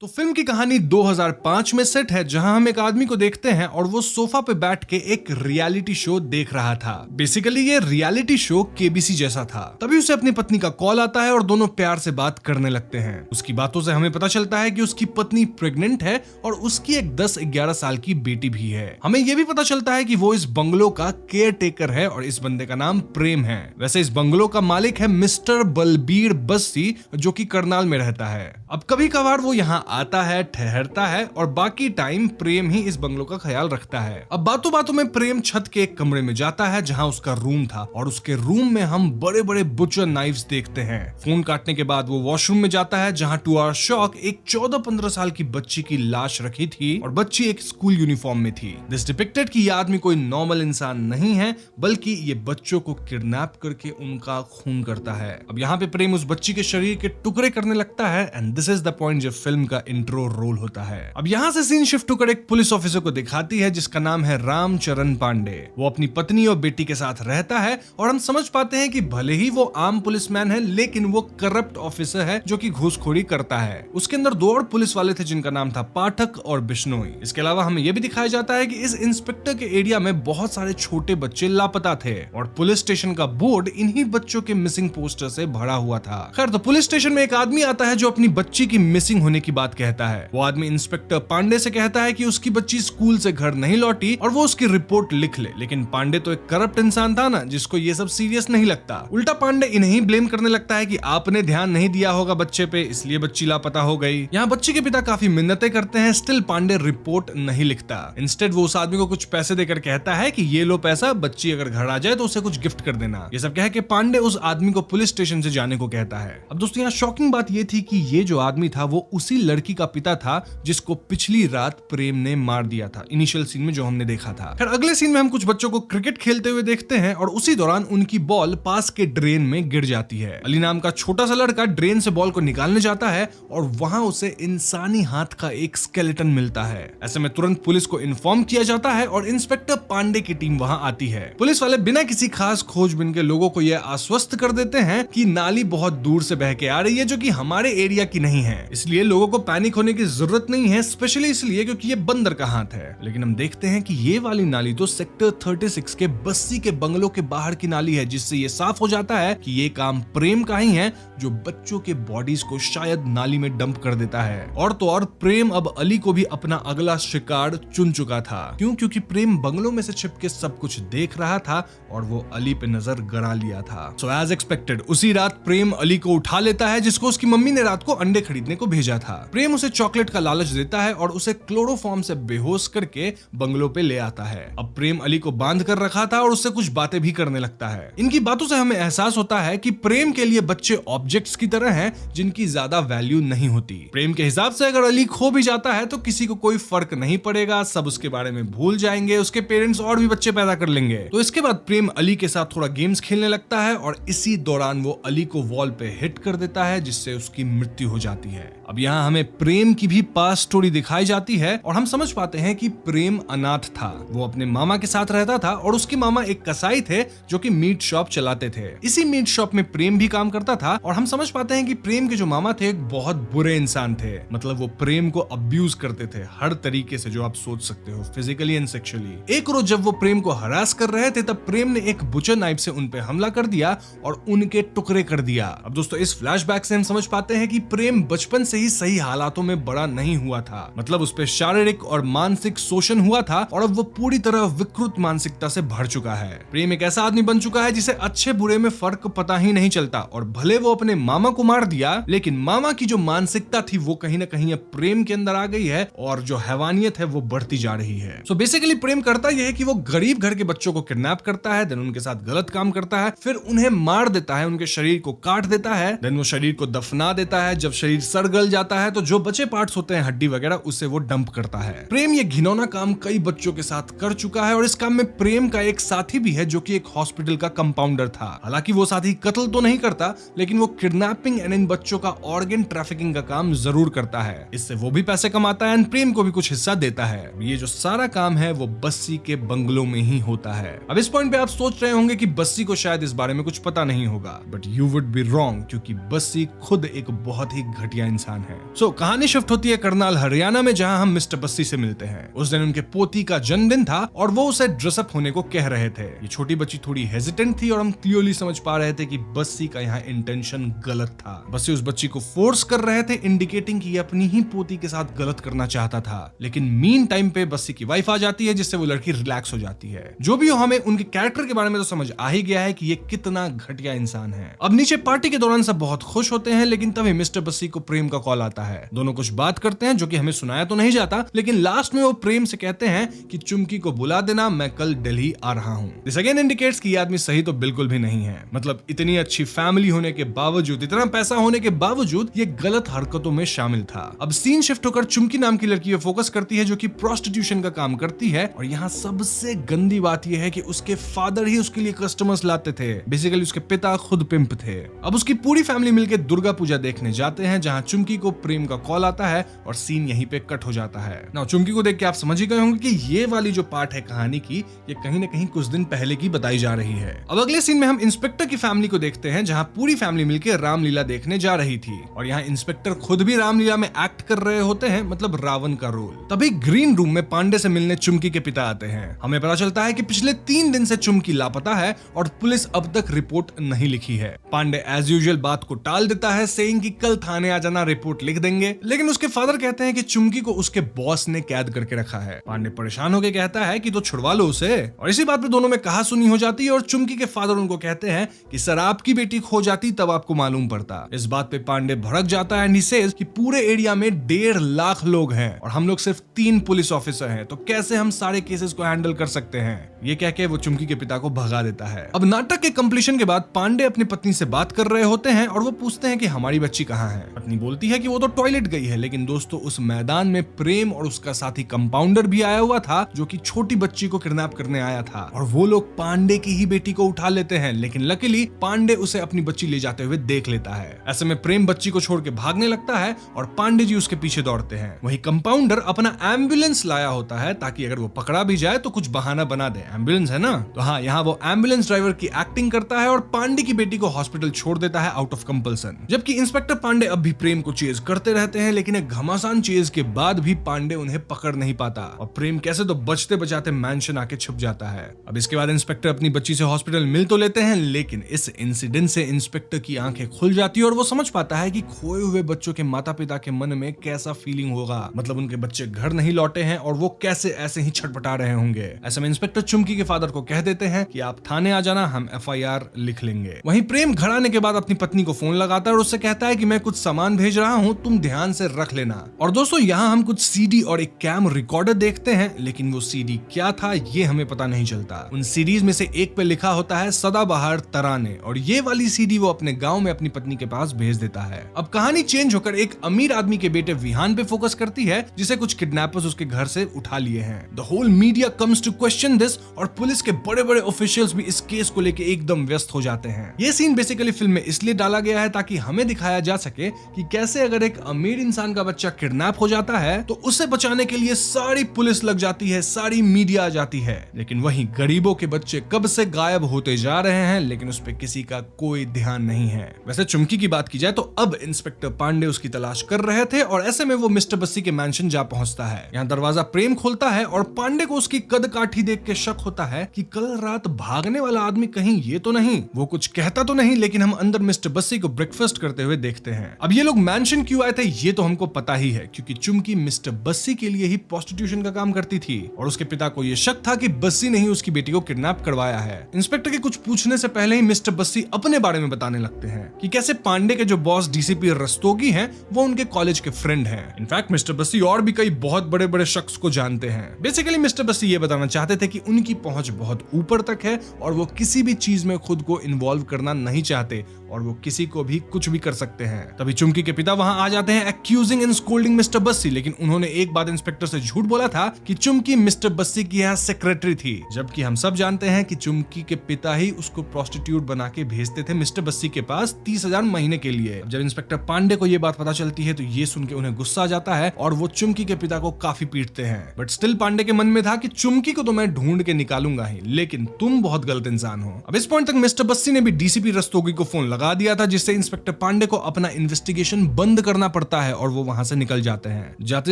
तो फिल्म की कहानी 2005 में सेट है जहां हम एक आदमी को देखते हैं और वो सोफा पे बैठ के एक रियलिटी शो देख रहा था। बेसिकली ये रियलिटी शो केबीसी जैसा था। तभी उसे अपनी पत्नी का कॉल आता है और दोनों प्यार से बात करने लगते हैं। उसकी बातों से हमें पता चलता है कि उसकी पत्नी प्रेग्नेंट है और उसकी एक 10-11 साल की बेटी भी है। हमें यह भी पता चलता है कि वो इस बंगलो का केयर टेकर है और इस बंदे का नाम प्रेम है। वैसे इस बंगलो का मालिक है मिस्टर बलबीर बस्सी जो कि करनाल में रहता है। अब कभी कभार वो यहाँ आता है, ठहरता है और बाकी टाइम प्रेम ही इस बंगलो का ख्याल रखता है। अब बातों बातों में प्रेम छत के एक कमरे में जाता है जहां उसका रूम था और उसके रूम में हम बड़े बड़े बुचर नाइफ्स देखते हैं। फोन काटने के बाद वो वॉशरूम में जाता है जहां टू आवर शॉक एक 14-15 साल की बच्ची की लाश रखी थी और बच्ची एक स्कूल यूनिफॉर्म में थी। दिस डिपिक्टेड कि यह आदमी कोई नॉर्मल इंसान नहीं है बल्कि ये बच्चों को किडनैप करके उनका खून करता है। अब यहाँ पे प्रेम उस बच्ची के शरीर के टुकड़े करने लगता है and this is the point जब फिल्म का इंट्रो रोल होता है। अब यहाँ से सीन शिफ्ट होकर एक पुलिस ऑफिसर को दिखाती है जिसका नाम है रामचरण पांडे। वो अपनी पत्नी और बेटी के साथ रहता है और हम समझ पाते हैं कि भले ही वो आम पुलिसमैन है लेकिन वो करप्ट ऑफिसर है जो कि घूसखोरी करता है। उसके अंदर 2 और पुलिस वाले थे जिनका नाम था पाठक और बिश्नोई। इसके अलावा हमें यह भी दिखाया जाता है कि इस इंस्पेक्टर के एरिया में बहुत सारे छोटे बच्चे लापता थे और पुलिस स्टेशन का बोर्ड इन्हीं बच्चों के मिसिंग पोस्टर से भरा हुआ था। खैर, तो पुलिस स्टेशन में एक आदमी आता है जो अपनी बच्ची की मिसिंग होने की बात कहता है। वो आदमी इंस्पेक्टर पांडे से कहता है कि उसकी बच्ची स्कूल से घर नहीं लौटी और वो उसकी रिपोर्ट लिख ले, लेकिन पांडे तो एक करप्ट इंसान था ना जिसको ये सब सीरियस नहीं लगता। उल्टा पांडे इन्हें ब्लेम करने लगता है कि आपने ध्यान नहीं दिया होगा बच्चे पे, इसलिए बच्ची लापता हो गई। यहाँ बच्ची के पिता काफी मिन्नतें करते हैं, स्टिल पांडे रिपोर्ट नहीं लिखता। इंस्टेड वो उस आदमी को कुछ पैसे देकर कहता है कि ये लो पैसा, बच्ची अगर घर आ जाए तो उसे कुछ गिफ्ट कर देना। ये सब कह के पांडे उस आदमी को पुलिस स्टेशन से जाने को कहता है। अब दोस्तों यहाँ शॉकिंग बात ये थी कि ये जो आदमी था वो उसी लड़की का पिता था जिसको पिछली रात प्रेम ने मार दिया था, इनिशियल सीन में जो हमने देखा था। फिर अगले सीन में हम कुछ बच्चों को क्रिकेट खेलते हुए देखते हैं और उसी दौरान उनकी बॉल पास के ड्रेन में गिर जाती है। अली नाम का छोटा सा लड़का ड्रेन से बॉल को निकालने जाता है और वहां उसे इंसानी हाथ का एक स्केलेटन मिलता है। ऐसे में तुरंत पुलिस को इन्फॉर्म किया जाता है और इंस्पेक्टर पांडे की टीम वहां आती है। पुलिस वाले बिना किसी खास खोजबीन के लोगों को यह आश्वस्त कर देते हैं कि नाली बहुत दूर से बह के आ रही है जो कि हमारे एरिया की नहीं है, इसलिए लोगों को पैनिक होने की जरूरत नहीं है, स्पेशली इसलिए क्योंकि ये बंदर का हाथ है। लेकिन हम देखते हैं कि ये वाली नाली तो सेक्टर 36 के बस्सी के बंगलों के बाहर की नाली है, जिससे ये साफ हो जाता है कि ये काम प्रेम का ही है जो बच्चों के बॉडीज को शायद नाली में डंप कर देता है। और तो और प्रेम अब अली को भी अपना अगला शिकार चुन चुका था। क्यों? क्योंकि प्रेम बंगलों में से छिप के सब कुछ देख रहा था और वो अली पे नजर गड़ा लिया था। सो एज एक्सपेक्टेड उसी रात प्रेम अली को उठा लेता है, जिसको उसकी मम्मी ने रात को अंडे खरीदने को भेजा था। प्रेम उसे चॉकलेट का लालच देता है और उसे क्लोरोफॉर्म से बेहोश करके बंगलों पे ले आता है। अब प्रेम अली को बांध कर रखा था और उससे कुछ बातें भी करने लगता है। इनकी बातों से हमें एहसास होता है कि प्रेम के लिए बच्चे ऑब्जेक्ट्स की तरह हैं जिनकी ज्यादा वैल्यू नहीं होती। प्रेम के हिसाब से अगर अली खो भी जाता है तो किसी को कोई फर्क नहीं पड़ेगा, सब उसके बारे में भूल जाएंगे, उसके पेरेंट्स और भी बच्चे पैदा कर लेंगे। तो इसके बाद प्रेम अली के साथ थोड़ा गेम्स खेलने लगता है और इसी दौरान वो अली को वॉल पे हिट कर देता है, जिससे उसकी मृत्यु हो जाती है। अब यहाँ हमें प्रेम की भी पास्ट स्टोरी दिखाई जाती है और हम समझ पाते हैं कि प्रेम अनाथ था। वो अपने मामा के साथ रहता था और उसके मामा एक कसाई थे जो कि मीट शॉप चलाते थे। इसी मीट शॉप में प्रेम भी काम करता था और हम समझ पाते हैं कि प्रेम के जो मामा थे एक बहुत बुरे इंसान थे। मतलब वो प्रेम को अब्यूज करते थे हर तरीके से जो आप सोच सकते हो, फिजिकली एंड सेक्सुअली। एक रोज जब वो प्रेम को हरास कर रहे थे तब प्रेम ने एक बुचर नाइफ से उन पे हमला कर दिया और उनके टुकड़े कर दिया। अब दोस्तों इस फ्लैशबैक से हम समझ पाते हैं कि प्रेम बचपन से ही सही हालातों में बड़ा नहीं हुआ था। मतलब उस पे शारीरिक और मानसिक शोषण हुआ था और अब वो पूरी तरह विकृत मानसिकता से भर चुका है। प्रेम एक ऐसा आदमी बन चुका है जिसे अच्छे बुरे में फर्क पता ही नहीं चलता और भले वो अपने मामा को मार दिया लेकिन मामा की जो मानसिकता थी वो कहीं ना कहीं अब प्रेम के अंदर आ गई है और जो हैवानियत है वो बढ़ती जा रही है। सो बेसिकली प्रेम करता यह है कि वो गरीब घर के बच्चों को किडनैप करता है, देन उनके साथ गलत काम करता है, फिर उन्हें मार देता है, उनके शरीर को काट देता है, देन वो शरीर को दफना देता है। जब शरीर सड़ गल जाता है तो जो बचे पार्ट्स होते हैं हड्डी वगैरह उसे वो डंप करता है। प्रेम ये घिनौना काम कई बच्चों के साथ कर चुका है और इस काम में प्रेम का एक साथी भी है जो कि एक हॉस्पिटल का कंपाउंडर था। हालांकि वो साथी कत्ल तो नहीं करता लेकिन वो किडनैपिंग एंड इन बच्चों का ऑर्गन ट्रैफिकिंग का काम जरूर करता है। इससे वो भी पैसे कमाता है एंड प्रेम को भी कुछ हिस्सा देता है। ये जो सारा काम है वो बस्सी के बंगलों में ही होता है। अब इस पॉइंट पे आप सोच रहे होंगे कि बस्सी को शायद इस बारे में कुछ पता नहीं होगा, but you would be wrong क्योंकि बस्सी खुद एक बहुत ही घटिया इंसान है। सो कहानी शिफ्ट होती है करनाल हरियाणा में जहां हम मिस्टर बस्सी से मिलते हैं। उस दिन उनके पोती का जन्मदिन था और वो उसे ड्रेसअप होने को कह रहे थे। ये छोटी बच्ची थोड़ी हेजिटेंट थी और हम क्लियरली समझ पा रहे थे कि बस्सी का यहाँ इंटेंशन गलत था। बस्सी उस बच्ची को फोर्स कर रहे थे, इंडिकेटिंग कि अपनी ही पोती के साथ गलत करना चाहता था। लेकिन मीन टाइम पे बस्सी की वाइफ आ जाती है जिससे वो लड़की रिलैक्स हो जाती है। जो भी हो हमें उनके कैरेक्टर के बारे में तो समझ आ ही गया है कि ये कितना घटिया इंसान है। अब नीचे पार्टी के दौरान सब बहुत खुश होते हैं लेकिन तभी मिस्टर बस्सी को प्रेम का कॉल आता है। दोनों कुछ बात करते हैं जो कि हमें सुनाया तो नहीं जाता लेकिन लास्ट में वो प्रेम से कहते हैं कि चुमकी को बुला देना, मैं कल दिल्ली आ रहा हूँ। दिस अगेन इंडिकेट्स कि ये आदमी सही तो बिल्कुल भी नहीं है। मतलब इतनी अच्छी फैमिली होने के बावजूद, इतना पैसा होने के बावजूद ये गलत हरकतों में शामिल था। अब सीन शिफ्ट होकर चुमकी नाम की लड़की पे फोकस करती है जो कि प्रोस्टिट्यूशन का काम करती है और यहाँ सबसे गंदी बात यह है कि उसके फादर ही उसके लिए कस्टमर्स लाते थे। बेसिकली उसके पिता खुद पिंप थे। अब उसकी पूरी फैमिली मिलकर दुर्गा पूजा देखने जाते हैं जहाँ चुमकी को प्रेम का कॉल आता है और सीन यहीं पे कट हो जाता है। नाउ चुमकी को देख के आप समझ ही गए होंगे कि ये वाली जो पार्ट है कहानी की ये कहीं ना कहीं कुछ दिन पहले की बताई जा रही है। अब अगले सीन में हम इंस्पेक्टर की फैमिली को देखते हैं जहाँ पूरी फैमिली मिलकर रामलीला देखने जा रही थी और यहाँ इंस्पेक्टर खुद भी रामलीला में एक्ट कर रहे होते हैं, मतलब रावण का रोल। तभी ग्रीन रूम में पांडे से मिलने चुमकी के पिता आते हैं। हमें पता चलता है कि पिछले 3 दिन से चुमकी लापता है और पुलिस अब तक रिपोर्ट नहीं लिखी है। पांडे एज यूजुअल बात को टाल देता है, सेइंग कि कल थाने आ जाना, रिपोर्ट लिख देंगे। लेकिन उसके फादर कहते हैं कि चुमकी को उसके बॉस ने कैद करके रखा है। पांडे परेशान होकर कहता है कि तो छुड़वा लो उसे और इसी बात पे दोनों में कहा सुनी हो जाती है और चुमकी के फादर उनको कहते हैं कि सर आपकी बेटी खो जाती तब आपको मालूम पड़ता। इस बात पे पांडे भड़क जाता है एंड ही सेज कि पूरे एरिया में 1.5 लाख लोग हैं और हम लोग सिर्फ 3 पुलिस ऑफिसर हैं, तो कैसे हम सारे केसेस को हैंडल कर सकते हैं। ये कह के वो चुमकी के पिता को भगा देता है। अब नाटक के कंप्लीशन के बाद पांडे अपनी पत्नी से बात कर रहे होते हैं और वो पूछते हैं कि हमारी बच्ची कहाँ है। पत्नी बोलती है कि वो तो टॉयलेट गई है, लेकिन दोस्तों उस मैदान में प्रेम और उसका साथी कंपाउंडर भी आया हुआ था जो कि छोटी बच्ची को किडनैप करने आया था, और वो लोग पांडे की ही बेटी को उठा लेते हैं। लेकिन लकीली पांडे उसे अपनी बच्ची ले जाते हुए देख लेता है। ऐसे में प्रेम बच्ची को छोड़ के भागने लगता है और पांडे जी उसके पीछे दौड़ते हैं। वही कंपाउंडर अपना एम्बुलेंस लाया होता है ताकि अगर वो पकड़ा भी जाए तो कुछ बहाना बना दे, एम्बुलेंस है ना। तो हाँ, यहाँ वो एम्बुलेंस ड्राइवर की एक्टिंग करता है और पांडे की बेटी को हॉस्पिटल छोड़ देता है आउट ऑफ कंपल्सन। जबकि इंस्पेक्टर पांडे अब भी प्रेम को चेज करते रहते हैं, लेकिन एक घमासान चेज के बाद भी पांडे उन्हें पकड़ नहीं पाता और प्रेम कैसे तो बचते बचाते मैंशन आके छुप जाता है। अब इसके बाद इंस्पेक्टर अपनी बच्ची से हॉस्पिटल मिल तो लेते हैं, लेकिन इस इंसिडेंट से इंस्पेक्टर की आंखें खुल जाती है और वो समझ पाता है कि खोए हुए बच्चों के माता पिता के मन में कैसा फीलिंग होगा। मतलब उनके बच्चे घर नहीं लौटे हैं और वो कैसे ऐसे ही छटपटा रहे होंगे। ऐसे में इंस्पेक्टर चुमकी के फादर को कह देते हैं कि आप थाने आ जाना, हम FIR लिख लेंगे। वहीं प्रेम घर आने के बाद अपनी पत्नी को फोन लगाता है और उससे कहता है कि मैं कुछ सामान भेज रहा हूं, तुम ध्यान से रख लेना। और दोस्तों यहाँ हम कुछ CD और एक कैम रिकॉर्डर देखते हैं, लेकिन वो CD क्या था ये हमें पता नहीं चलता। उन सीडीज में से एक पे लिखा होता है सदाबहार तराने, और ये वाली CD वो अपने गांव में अपनी पत्नी के पास भेज देता है। अब कहानी चेंज होकर एक अमीर आदमी के बेटे विहान पे फोकस करती है, जिसे कुछ किडनैपर्स उसके घर से उठा लिए हैं। The whole media comes to question this और पुलिस के बड़े बड़े ऑफिशियल्स भी इस केस को लेके एकदम व्यस्त हो जाते हैं। ये सीन बेसिकली फिल्म में इसलिए डाला गया है ताकि हमें दिखाया जा सके कि कैसे अगर एक अमीर इंसान का बच्चा किडनैप हो जाता है तो उसे बचाने के लिए सारी पुलिस लग जाती है, सारी मीडिया आ जाती है, लेकिन वहीं गरीबों के बच्चे कब से गायब होते जा रहे हैं, लेकिन उस पर किसी का कोई ध्यान नहीं है। वैसे चुमकी की बात की जाए तो अब इंस्पेक्टर पांडे उसकी तलाश कर रहे थे और ऐसे में वो मिस्टर बस्सी के मैंशन जा पहुंचता है। यहाँ दरवाजा प्रेम खोलता है और पांडे को उसकी कद काठी देख के शक होता है कि कल रात भागने वाला आदमी कहीं ये तो नहीं। वो कुछ कहता तो नहीं, लेकिन हम अंदर मिस्टर बस्सी को ब्रेकफास्ट करते हुए देखते हैं। अब ये लोग मैंशन क्यों आए थे ये तो हमको पता ही है, क्योंकि चुमकी मिस्टर बस्सी के लिए ही प्रोस्टिट्यूशन का काम करती थी और उसके पिता को ये शक था कि बस्सी ने ही उसकी बेटी को किडनैप करवाया है। इंस्पेक्टर के कुछ पूछने से पहले ही मिस्टर बस्सी अपने बारे में बताने लगते हैं कि कैसे पांडे के जो बॉस DCP रस्तोगी हैं वो उनके कॉलेज के फ्रेंड हैं। इनफैक्ट मिस्टर बस्सी और भी कई बहुत बड़े बड़े शख्स को जानते हैं। बेसिकली मिस्टर बस्सी ये बताना चाहते थे कि उनकी पहुंच बहुत ऊपर तक है और वो किसी भी चीज में खुद को इन्वॉल्व करना नहीं चाहते और वो किसी को भी कुछ भी कर सकते हैं। तभी चुमकी के पिता वहां आ जाते हैं accusing and scolding mister Bassi, लेकिन उन्होंने एक बात इंस्पेक्टर से झूठ बोला था कि चुमकी मिस्टर बस्सी की यहाँ सेक्रेटरी थी, जबकि हम सब जानते हैं कि चुमकी के पिता ही उसको प्रोस्टिट्यूट बना के भेजते थे मिस्टर बस्सी के पास 30,000 महीने के लिए। जब इंस्पेक्टर पांडे को ये बात पता चलती है तो ये सुन के उन्हें गुस्सा आ जाता है और वो चुमकी के पिता को काफी पीटते हैं। बट स्टिल पांडे के मन में था कि चुमकी को तो मैं ढूंढ के निकालूंगा ही, लेकिन तुम बहुत गलत इंसान हो। अब इस पॉइंट तक मिस्टर बस्सी ने भी DCP रस्तोगी को फोन लगा दिया था, जिससे इंस्पेक्टर पांडे को अपना इन्वेस्टिगेशन बंद करना पड़ता है और वो वहां से निकल जाते हैं। जाते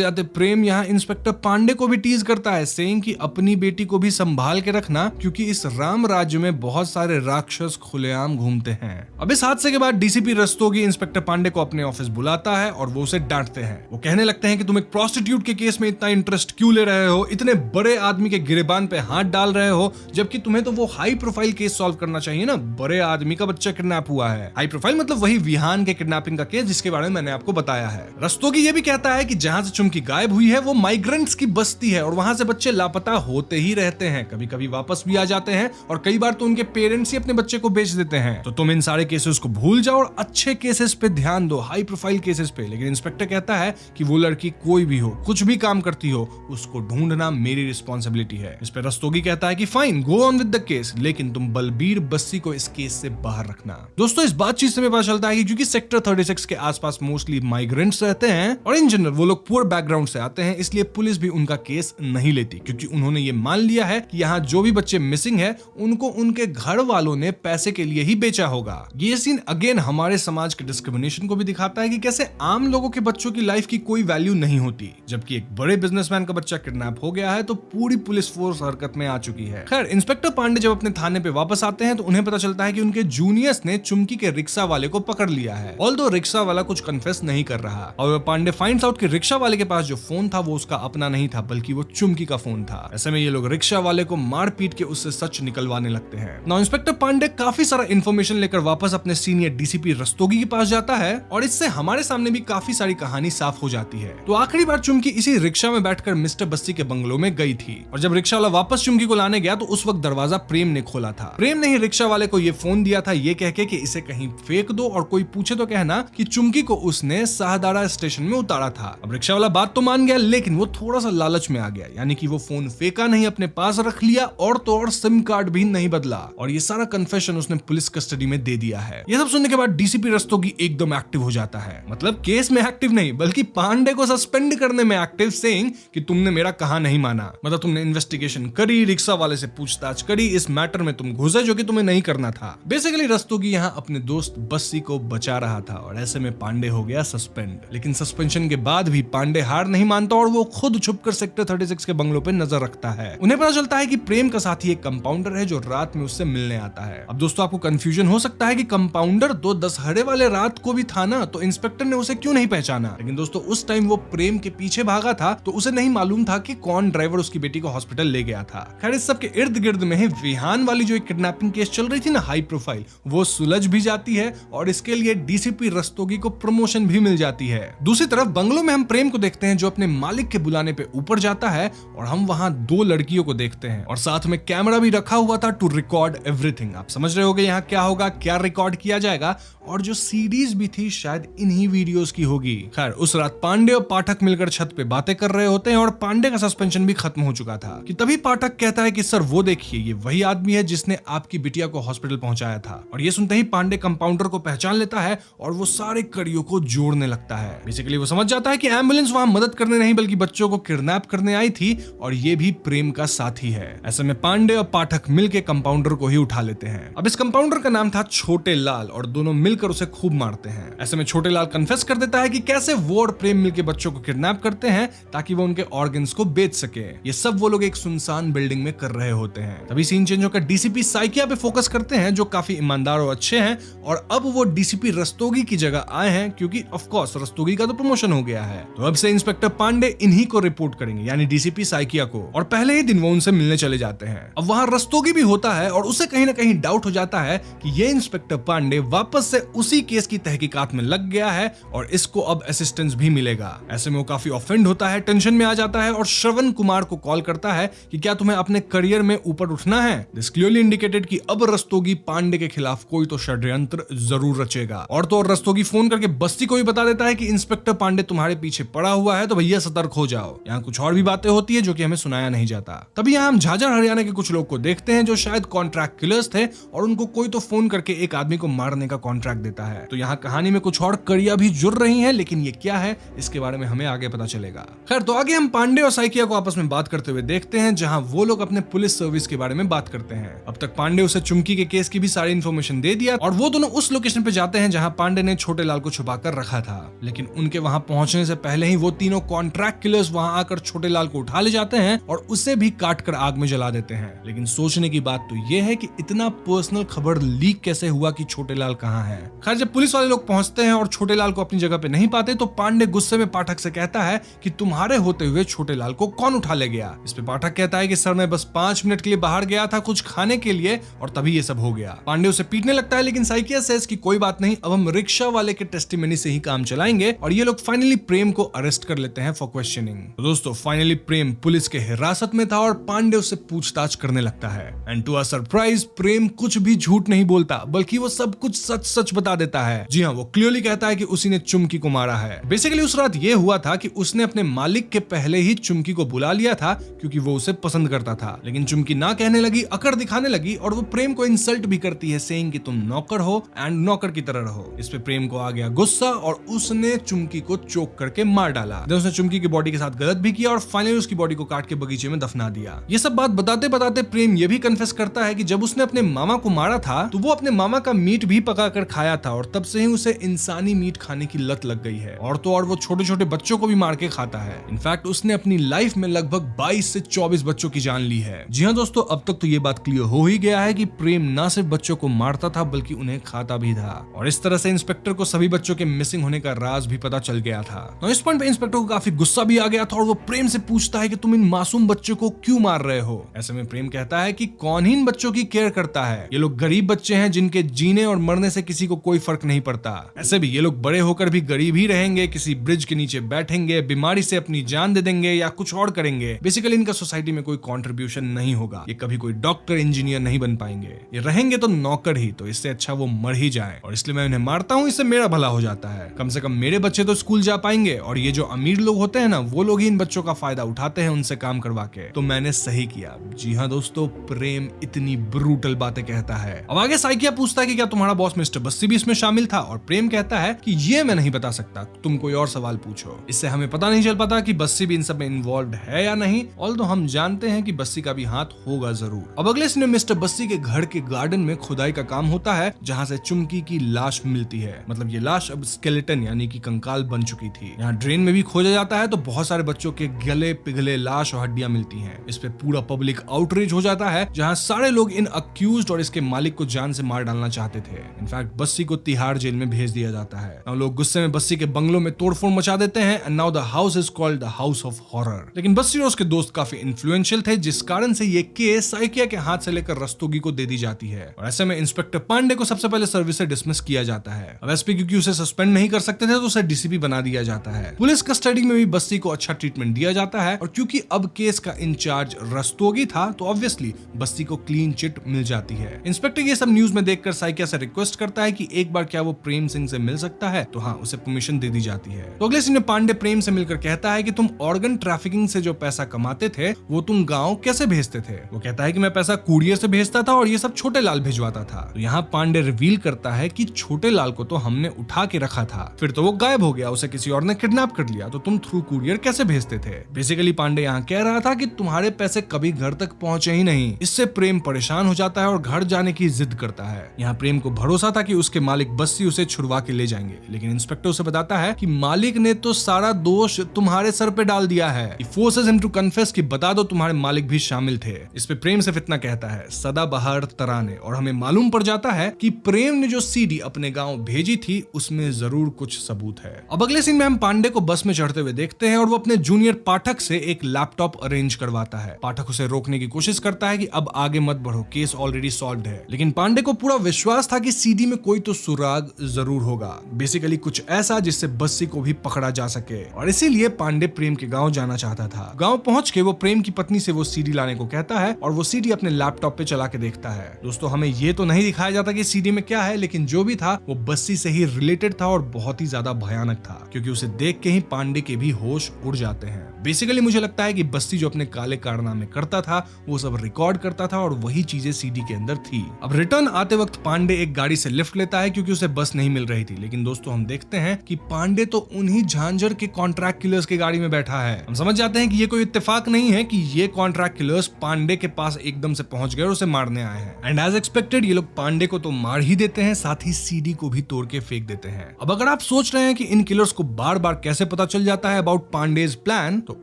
जाते प्रेम यहाँ इंस्पेक्टर पांडे को भी टीज करता है, सेइंग कि अपनी बेटी को भी संभाल के रखना, क्योंकि इस राम राज्य में बहुत सारे राक्षस खुलेआम घूमते हैं। अब इस हादसे के बाद DCP रस्तोगी इंस्पेक्टर पांडे को अपने ऑफिस बुलाता है और वो उसे डांटते हैं। वो कहने लगते हैं कि तुम एक प्रोस्टिट्यूट के केस में इतना इंटरेस्ट क्यों ले रहे हो, इतने बड़े आदमी के गिरेबान पे हाथ डाल रहे हो, जबकि तुम्हें तो वो हाई प्रोफाइल केस सॉल्व करना चाहिए ना। बड़े आदमी का बच्चा किडनैप हुआ है। हाई प्रोफाइल मतलब वही विहान के किडनैपिंग का केस जिसके बारे में मैंने आपको बताया है। रस्तोगी ये भी कहता है कि जहां से चुमकी गायब हुई है वो माइग्रेंट्स की बस्ती है और वहां से बच्चे लापता होते ही रहते हैं, कभी कभी वापस भी आ जाते हैं और कई बार तो उनके पेरेंट्स ही अपने बच्चे को बेच देते हैं। तो तुम इन सारे केसेस को भूल जाओ और अच्छे केसेस पे ध्यान दो, हाई प्रोफाइल केसेस पे। लेकिन इंस्पेक्टर कहता है कि वो लड़की कोई भी हो, कुछ भी काम करती हो, उसको ढूंढना मेरी रिस्पॉन्सिबिलिटी है। इस पे रस्तोगी कहता है कि fine, go on with the case, लेकिन तुम बलबीर बस्सी को इस केस से बाहर रखना। दोस्तों इस बातचीत से पता चलता है कि क्योंकि सेक्टर 36 के आसपास मोस्टली माइग्रेंट्स रहते हैं और इन जनरल वो लोग पुअर बैकग्राउंड से आते हैं, इसलिए पुलिस भी उनका केस नहीं लेती, क्योंकि उन्होंने ये मान लिया है कि यहाँ जो भी बच्चे मिसिंग है उनको उनके घर वालों ने पैसे के लिए ही बेचा होगा। ये सीन अगेन हमारे समाज के डिस्क्रिमिनेशन को भी दिखाता है कि कैसे आम लोगों के बच्चों की लाइफ की कोई वैल्यू नहीं होती, जबकि एक बड़े बिजनेसमैन का बच्चा किडनैप हो गया है तो पूरी पुलिस फोर्स हरकत में आ चुकी है। खैर इंस्पेक्टर पांडे जब अपने थाने पे वापस आते हैं तो उन्हें पता चलता है कि उनके जूनियर्स ने चुमकी के रिक्शा वाले को पकड़ लिया है। ऑल्दो रिक्शा वाला कुछ कन्फेस नहीं कर रहा और पांडे फाइंड्स आउट कि रिक्शा वाले के पास जो फोन था वो उसका अपना नहीं था, बल्कि वो चुमकी का फोन था। ऐसे में ये लोग रिक्शा वाले को मार पीट के उससे सच निकलवाने लगते हैं। नाउ इंस्पेक्टर पांडे काफी सारा इन्फॉर्मेशन लेकर वापस अपने सीनियर DCP रस्तोगी के पास जाता है और इससे हमारे सामने भी काफी सारी कहानी साफ हो जाती है। तो आखिरी बार चुमकी इसी रिक्शा में बैठकर मिस्टर बस्सी के बंगलो में गई थी और जब रिक्शा वाला वापस चुमकी चुमकी को लाने गया तो उस वक्त दरवाजा प्रेम ने खोला था। प्रेम ने ही रिक्शा वाले को ये फोन दिया था ये कह के कि इसे कहीं फेंक दो और कोई पूछे तो कहना कि चुमकी को उसने शाहदारा स्टेशन में उतारा था। अब रिक्शा वाला बात तो मान गया, लेकिन वो थोड़ा सा लालच में आ गया, यानी कि वो फोन फेंका नहीं, अपने पास रख लिया और तो और सिम कार्ड भी नहीं बदला, और ये सारा कन्फेशन उसने पुलिस कस्टडी में दे दिया है। ये सब सुनने के बाद डीसीपी रस्तोगी एकदम एक्टिव हो जाता है, मतलब केस में एक्टिव नहीं बल्कि पांडे को सस्पेंड करने में एक्टिव, सेइंग कि तुमने मेरा कहा नहीं माना, मतलब तुमने इन्वेस्टिगेशन करी, रिक्शा वाले से पूछताछ करी, इस मैटर में तुम घुसे जो कि तुम्हें नहीं करना था। बेसिकली रस्तोगी यहाँ अपने दोस्त बस्सी को बचा रहा था और ऐसे में पांडे हो गया सस्पेंड। लेकिन सस्पेंशन के बाद भी पांडे हार नहीं मानता और वो खुद छुपकर सेक्टर 36 के बंगलों पे नजर रखता है। उन्हें पता चलता है कि प्रेम का साथी एक कंपाउंडर है जो रात में उससे मिलने आता है। अब दोस्तों आपको कंफ्यूजन हो सकता है कि कंपाउंडर तो दशहरे वाले रात को भी था ना, तो इंस्पेक्टर ने उसे क्यों नहीं पहचाना। लेकिन दोस्तों उस टाइम वो प्रेम के पीछे भागा था तो उसे नहीं मालूम था कि कौन ड्राइवर उसकी बेटी को हॉस्पिटल ले गया था। खैर इस सब के इर्द गिर्द में ही विहान वाली जो एक किडनैपिंग केस चल रही थी ना, हाई प्रोफाइल, वो सुलझ भी जाती है और इसके लिए डीसीपी रस्तोगी को प्रमोशन भी मिल जाती है। दूसरी तरफ बंगलों में हम प्रेम को देखते हैं जो अपने मालिक के बुलाने पे ऊपर जाता है और हम वहां दो लड़कियों को देखते हैं और साथ में कैमरा भी रखा हुआ था टू रिकॉर्ड एवरीथिंग। आप समझ रहे होगे यहाँ क्या होगा, क्या रिकॉर्ड किया जाएगा, और जो सीरीज भी थी शायद इन्हीं वीडियोस की होगी। खैर उस रात पांडे और पाठक मिलकर छत पे बातें कर रहे होते हैं और पांडे का सस्पेंशन भी खत्म हो चुका था कि तभी पाठक कहता है कि सर वो देखिए ये वही आदमी है जिसने आपकी बिटिया को हॉस्पिटल पहुंचाया था। और ये सुनते ही पांडे कंपाउंडर को पहचान लेता है और वो सारे कड़ियों को जोड़ने लगता है। बेसिकली वो समझ जाता है कि एम्बुलेंस वहां मदद करने नहीं बल्कि बच्चों को किडनैप करने आई थी और ये भी प्रेम का साथी है। ऐसे में पांडे और पाठक मिलकर कंपाउंडर को ही उठा लेते हैं। अब इस कंपाउंडर का नाम था छोटे लाल और दोनों मिलकर उसे खूब मारते हैं। ऐसे में छोटे लाल कन्फेस कर देता है कि कैसे वो और प्रेम मिलकर बच्चों को किडनैप करते हैं ताकि वो उनके ऑर्गन्स को बेच सके। ये सब वो लोग एक सुनसान बिल्डिंग में कर रहे होते हैं। तभी सीन चेंज होकर डीसीपी साइकिया पे फोकस करते हैं जो काफी ईमानदार और अच्छे हैं और अब वो डीसीपी रस्तोगी की जगह आए हैं क्योंकि ऑफ कोर्स रस्तोगी का तो प्रमोशन हो गया है। तो अब से इंस्पेक्टर पांडे इन्हीं को रिपोर्ट करेंगे यानी डीसीपी साइकिया को, और पहले ही दिन वो उनसे मिलने चले जाते हैं। अब वहां रस्तोगी भी होता है और उसे कहीं ना कहीं डाउट हो जाता है कि ये इंस्पेक्टर पांडे वापस से उसी केस की तहकीकात में लग गया है और इसको अब असिस्टेंस भी मिलेगा। ऐसे में वो काफी ऑफेंड होता है, टेंशन में आ जाता है और श्रवण कुमार को कॉल करता है कि क्या तुम्हें अपने करियर में ऊपर उठना है। दिस क्लियरली इंडिकेटेड कि अब रस्तोगी पांडे के खिलाफ कोई तो षड्यंत्र जरूर रचेगा। और तो और रस्तोगी फोन करके बस्ती को भी बता देता है कि इंस्पेक्टर पांडे तुम्हारे पीछे पड़ा हुआ है तो भैया सतर्क हो जाओ। यहाँ कुछ और भी बातें होती है जो कि हमें सुनाया नहीं जाता। तभी यहाँ हम झाझर हरियाणा के कुछ लोग को देखते हैं जो शायद कॉन्ट्रैक्ट किलर्स थे और उनको कोई तो फोन करके एक आदमी को मारने का कॉन्ट्रैक्ट देता है। तो यहाँ कहानी में कुछ और कड़ियां भी जुड़ रही हैं, लेकिन ये क्या है इसके बारे में हमें आगे पता चलेगा। खैर तो आगे हम पांडे और साइकिया को आपस में बात करते हुए देखते हैं जहां वो लोग अपने पुलिस सर्विस के बारे में बात करते हैं। अब तक पांडे उसे चुमकी के केस की भी सारी इन्फॉर्मेशन दे दिया और वो दोनों उस लोकेशन पे जाते हैं जहां पांडे ने छोटे लाल को छुपा कर रखा था। लेकिन उनके वहां पहुंचने से पहले ही वो तीनों कॉन्ट्रैक्ट किलर्स वहां आकर छोटे लाल को उठा ले जाते हैं और उसे भी काट कर आग में जला देते हैं। लेकिन सोचने की बात तो ये है कि इतना पर्सनल खबर लीक कैसे हुआ कि छोटे लाल कहाँ है। खैर जब पुलिस वाले लोग पहुंचते हैं और छोटे लाल को अपनी जगह पे नहीं पाते तो पांडे गुस्से में पाठक से कहता है कि तुम्हारे होते हुए छोटे लाल को कौन उठा ले गया। इस पे पाठक कहता है कि सर मैं बस 5 मिनट के लिए बाहर गया था कुछ खाने के लिए और तभी ये सब हो गया। पांडे उसे पीटने लगता है लेकिन साइकिया सेज कि कोई बात नहीं, अब हम रिक्शा वाले के टेस्टिमनी से ही काम चलाएंगे और ये लोग फाइनली प्रेम को अरेस्ट कर लेते हैं फॉर क्वेश्चनिंग। तो दोस्तों फाइनली प्रेम पुलिस के हिरासत में था और पांडे उससे पूछताछ करने लगता है। एंड टू अ सरप्राइज प्रेम कुछ भी झूठ नहीं बोलता बल्कि वो सब कुछ सच सच बता देता है। जी हाँ, वो क्लियरली कहता है कि उसी ने चुमकी को मारा है। बेसिकली उस रात ये हुआ था कि उसने अपने मालिक के पहले ही चुमकी को बुला लिया था क्योंकि वो उसे पसंद करता था। लेकिन चुमकी ना कहने लगी, अकड़ दिखाने लगी और वो प्रेम को इंसल्ट भी करती है सेइंग कि तुम नौकर हो एंड नौकर की तरह रहो। इस पे प्रेम को आ गया गुस्सा और उसने चुमकी को चोक करके मार डाला। उसने चुमकी की बॉडी के साथ गलत भी किया और फाइनली उसकी बॉडी को काट के बगीचे में दफना दिया। ये सब बात बताते बताते प्रेम ये भी कन्फेस करता है कि जब उसने अपने मामा को मारा था तो वो अपने मामा का मीट भी पका कर खाया था और तब से ही उसे इंसानी मीट खाने की लत लग गई है। और तो और वो छोटे छोटे बच्चों को भी मार के खाता है। इनफैक्ट उसने अपनी लाइफ में लगभग 22 से 24 बच्चों की जान ली है। जी हाँ दोस्तों, अब तक तो ये बात क्लियर हो ही गया है कि प्रेम ना सिर्फ बच्चों को मारता था बल्कि उन्हें खाता भी था। और इस तरह से इंस्पेक्टर को सभी बच्चों के मिसिंग होने का राज भी पता चल गया था। तो इस पॉइंट पे इंस्पेक्टर को काफी गुस्सा भी आ गया था और वो प्रेम से पूछता है कि तुम इन मासूम बच्चों को क्यों मार रहे हो। ऐसे में प्रेम कहता है कि कौन ही इन बच्चों की केयर करता है, ये लोग गरीब बच्चे हैं जिनके जीने और मरने से किसी को कोई फर्क नहीं पड़ता। ऐसे भी ये लोग बड़े होकर भी गरीब ही रहेंगे, किसी ब्रिज के नीचे बैठेंगे, बीमारी से अपनी जान दे देंगे या कुछ और करेंगे। बेसिकली इनका सोसाइटी में कोई कंट्रीब्यूशन नहीं होगा। ये कभी कोई डॉक्टर इंजीनियर नहीं बन पाएंगे, ये रहेंगे तो नौकर ही, तो इससे अच्छा वो मर ही जाए। और इसलिए मैं उन्हें मारता हूँ, इससे मेरा भला हो जाता है। कम से कम मेरे बच्चे तो स्कूल जा पाएंगे, और ये जो अमीर लोग होते हैं ना, वो लोग ही इन बच्चों का फायदा उठाते हैं उनसे काम करवा के। तो मैंने सही किया। जी हाँ दोस्तों, प्रेम इतनी ब्रूटल बातें कहता है। अब आगे साइकिया पूछता है कि क्या तुम्हारा बॉस मिस्टर बस्सी भी इसमें शामिल था, और प्रेम कहता है कि ये मैं नहीं बता सकता, तुम कोई और सवाल पूछो। इससे हमें पता नहीं चल पाता कि बस्सी भी इन सब में इन्वॉल्व है या नहीं, ऑल्दो हम जानते हैं कि बस्सी का भी हाथ होगा जरूर। अब अगले सीन में मिस्टर बस्सी के घर के गार्डन में खुदाई का काम होता है, जहां से चुमकी की लाश मिलती है। मतलब ये लाश अब स्केलेटन यानी कि कंकाल बन चुकी थी। यहाँ ड्रेन में भी खोजा जाता है तो बहुत सारे बच्चों के गले पिघले लाश और हड्डियां मिलती हैं। इस पे पूरा पब्लिक आउटरीच हो जाता है, जहां सारे लोग इन अक्यूज्ड और इसके मालिक को जान से मार डालना चाहते थे। इनफैक्ट बस्सी को तिहाड़ जेल में भेज दिया जाता है। अब लोग गुस्से में बस्सी के बंगलों में तोड़फोड़ मचा देते हैं, and now the house is called the house of horror. लेकिन बस्सी और उसके दोस्त काफी इन्फ्लुएंशियल थे, जिस कारण से ये केस साइकिया के हाथ से लेकर रस्तोगी को दे दी जाती है। और ऐसे में इंस्पेक्टर पांडे को सबसे पहले सर्विस से डिसमिस किया जाता है। अब एसपी क्योंकि उसे सस्पेंड नहीं कर सकते थे, तो उसे डीसीपी बना दिया जाता है। पुलिस कस्टडी में भी बस्सी को अच्छा ट्रीटमेंट दिया जाता है, और क्योंकि अब केस का इंचार्ज रस्तोगी था, तो ऑब्वियसली बस्सी को क्लीन चिट मिल जाती है। इंस्पेक्टर ये सब न्यूज में देखकर साइकिया से रिक्वेस्ट करता है कि एक बार क्या वो प्रेम सिंह से मिल सकता है, तो हाँ, उसे परमिशन दे दी जाती है। तो अगले सीन में पांडे प्रेम से मिलकर कहता है कि तुम ऑर्गन ट्रैफिकिंग से जो पैसा कमाते थे, वो तुम गांव कैसे भेजते थे। वो कहता है कि मैं पैसा कुरियर से भेजता था और ये सब छोटे लाल भिजवाता था। तो यहाँ पांडे रिवील करता है कि छोटे लाल को तो हमने उठा के रखा था, फिर तो वो गायब हो गया, उसे किसी और ने किडनैप कर लिया, तो तुम थ्रू कुरियर कैसे भेजते थे। बेसिकली पांडे यहाँ कह रहा था कि तुम्हारे पैसे कभी घर तक पहुंचे ही नहीं। इससे प्रेम परेशान हो जाता है और घर जाने की जिद करता है। यहाँ प्रेम को भरोसा था कि उसके मालिक बस्सी उसे छुड़वा के ले जाएंगे, लेकिन इंस्पेक्टर उसे बताता है कि मालिक ने तो सारा दोष तुम्हारे सर पे डाल दिया है। He forces him to confess कि बता दो तुम्हारे मालिक भी शामिल थे। इस पे प्रेम सिर्फ इतना कहता है, सदाबहार तराने, और हमें मालूम पड़ जाता है कि प्रेम ने जो सीडी अपने गांव भेजी थी उसमें जरूर कुछ सबूत है। अब अगले सीन में हम पांडे को बस में चढ़ते हुए देखते हैं और वो अपने जूनियर पाठक से एक लैपटॉप अरेंज करवाता है। पाठक उसे रोकने की कोशिश करता है कि अब आगे मत बढ़ो, केस ऑलरेडी सॉल्व्ड है, लेकिन पांडे को पूरा विश्वास था कि सीडी में कोई तो सुराग जरूर होगा, बेसिकली कुछ ऐसा जिससे बस्सी को भी पकड़ा जा सके। और इसीलिए पांडे प्रेम के गांव जाना चाहता था। गांव पहुंच के वो प्रेम की पत्नी से वो सीडी लाने को कहता है और वो सीडी अपने लैपटॉप पे चला के देखता है। दोस्तों, हमें ये तो नहीं दिखाया जाता कि सीडी में क्या है, लेकिन जो भी था वो बस्सी से ही रिलेटेड था और बहुत ही ज्यादा भयानक था, क्योंकि उसे देख के ही पांडे के भी होश उड़ जाते हैं। बेसिकली मुझे लगता है कि बस्सी जो अपने काले कारनामे करता था वो सब रिकॉर्ड करता था और वही चीजें सीडी के अंदर थी। अब रिटर्न आते वक्त पांडे एक गाड़ी से लिफ्ट लेता है क्योंकि उसे बस नहीं मिल रही थी, लेकिन दोस्तों हम देखते हैं कि पांडे तो उन्हीं झांझर के कॉन्ट्रैक्ट किलर्स की गाड़ी में बैठा है। हम समझ जाते हैं कि ये कोई इत्तेफाक नहीं है कि ये कॉन्ट्रैक्ट किलर्स पांडे के पास एकदम से पहुंच गए और उसे मारने आए हैं। एंड एज एक्सपेक्टेड ये लोग पांडे को तो मार ही देते हैं, साथ ही सीडी को भी तोड़ के फेंक देते हैं। अब अगर आप सोच रहे हैं कि इन किलर्स को बार बार कैसे पता चल जाता है अबाउट पांडेज प्लान, तो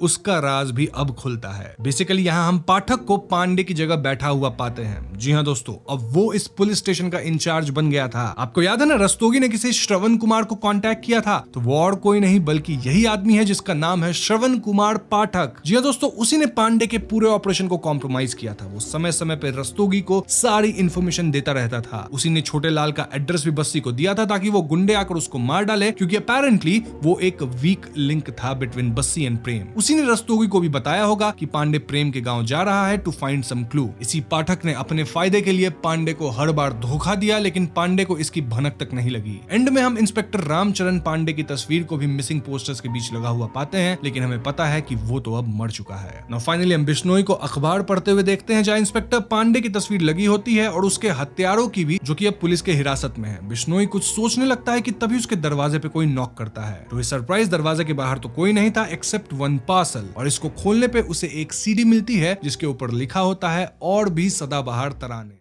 उसका राज भी अब खुलता है। बेसिकली यहाँ हम पाठक को पांडे की जगह बैठा हुआ पाते हैं। जी हाँ दोस्तों, अब वो इस पुलिस स्टेशन का इंचार्ज बन गया था। आपको याद है ना, रस्तोगी ने किसी श्रवण कुमार को कांटेक्ट किया था, तो वो और कोई नहीं बल्कि यही आदमी है जिसका नाम है श्रवण कुमार पाठक। जी हाँ दोस्तों, उसी ने पांडे के पूरे ऑपरेशन को कॉम्प्रोमाइज किया था। वो समय समय पे रस्तोगी को सारी इंफॉर्मेशन देता रहता था। उसी ने छोटे लाल का एड्रेस भी बस्सी को दिया था ताकि वो गुंडे आकर उसको मार डाले, क्योंकि अपेरेंटली वो एक वीक लिंक था बिटवीन बस्सी एंड प्रेम। उसी ने रस्तोगी को भी बताया होगा कि पांडे प्रेम के गांव जा रहा है टू फाइंड सम क्लू। इसी पाठक ने अपने फायदे के लिए पांडे को हर बार धोखा दिया, लेकिन पांडे को इसकी भनक तक नहीं लगी। एंड में हम इंस्पेक्टर रामचरण पांडे की तस्वीर को भी मिसिंग पोस्टर्स के बीच लगा हुआ पाते हैं, लेकिन हमें पता है कि वो तो अब मर चुका है। नाउ फाइनली हम बिश्नोई को अखबार पढ़ते हुए देखते हैं जहां इंस्पेक्टर पांडे की तस्वीर लगी होती है और उसके हत्यारों की भी, जो कि अब पुलिस के हिरासत में है। बिश्नोई कुछ सोचने लगता है कि तभी उसके दरवाजे पे कोई नॉक करता है, तो इस सरप्राइज दरवाजे के बाहर तो कोई नहीं था एक्सेप्ट वन पार्सल, और इसको खोलने पे उसे एक सीडी मिलती है जिसके ऊपर लिखा होता है और भी सदाबहार तराने।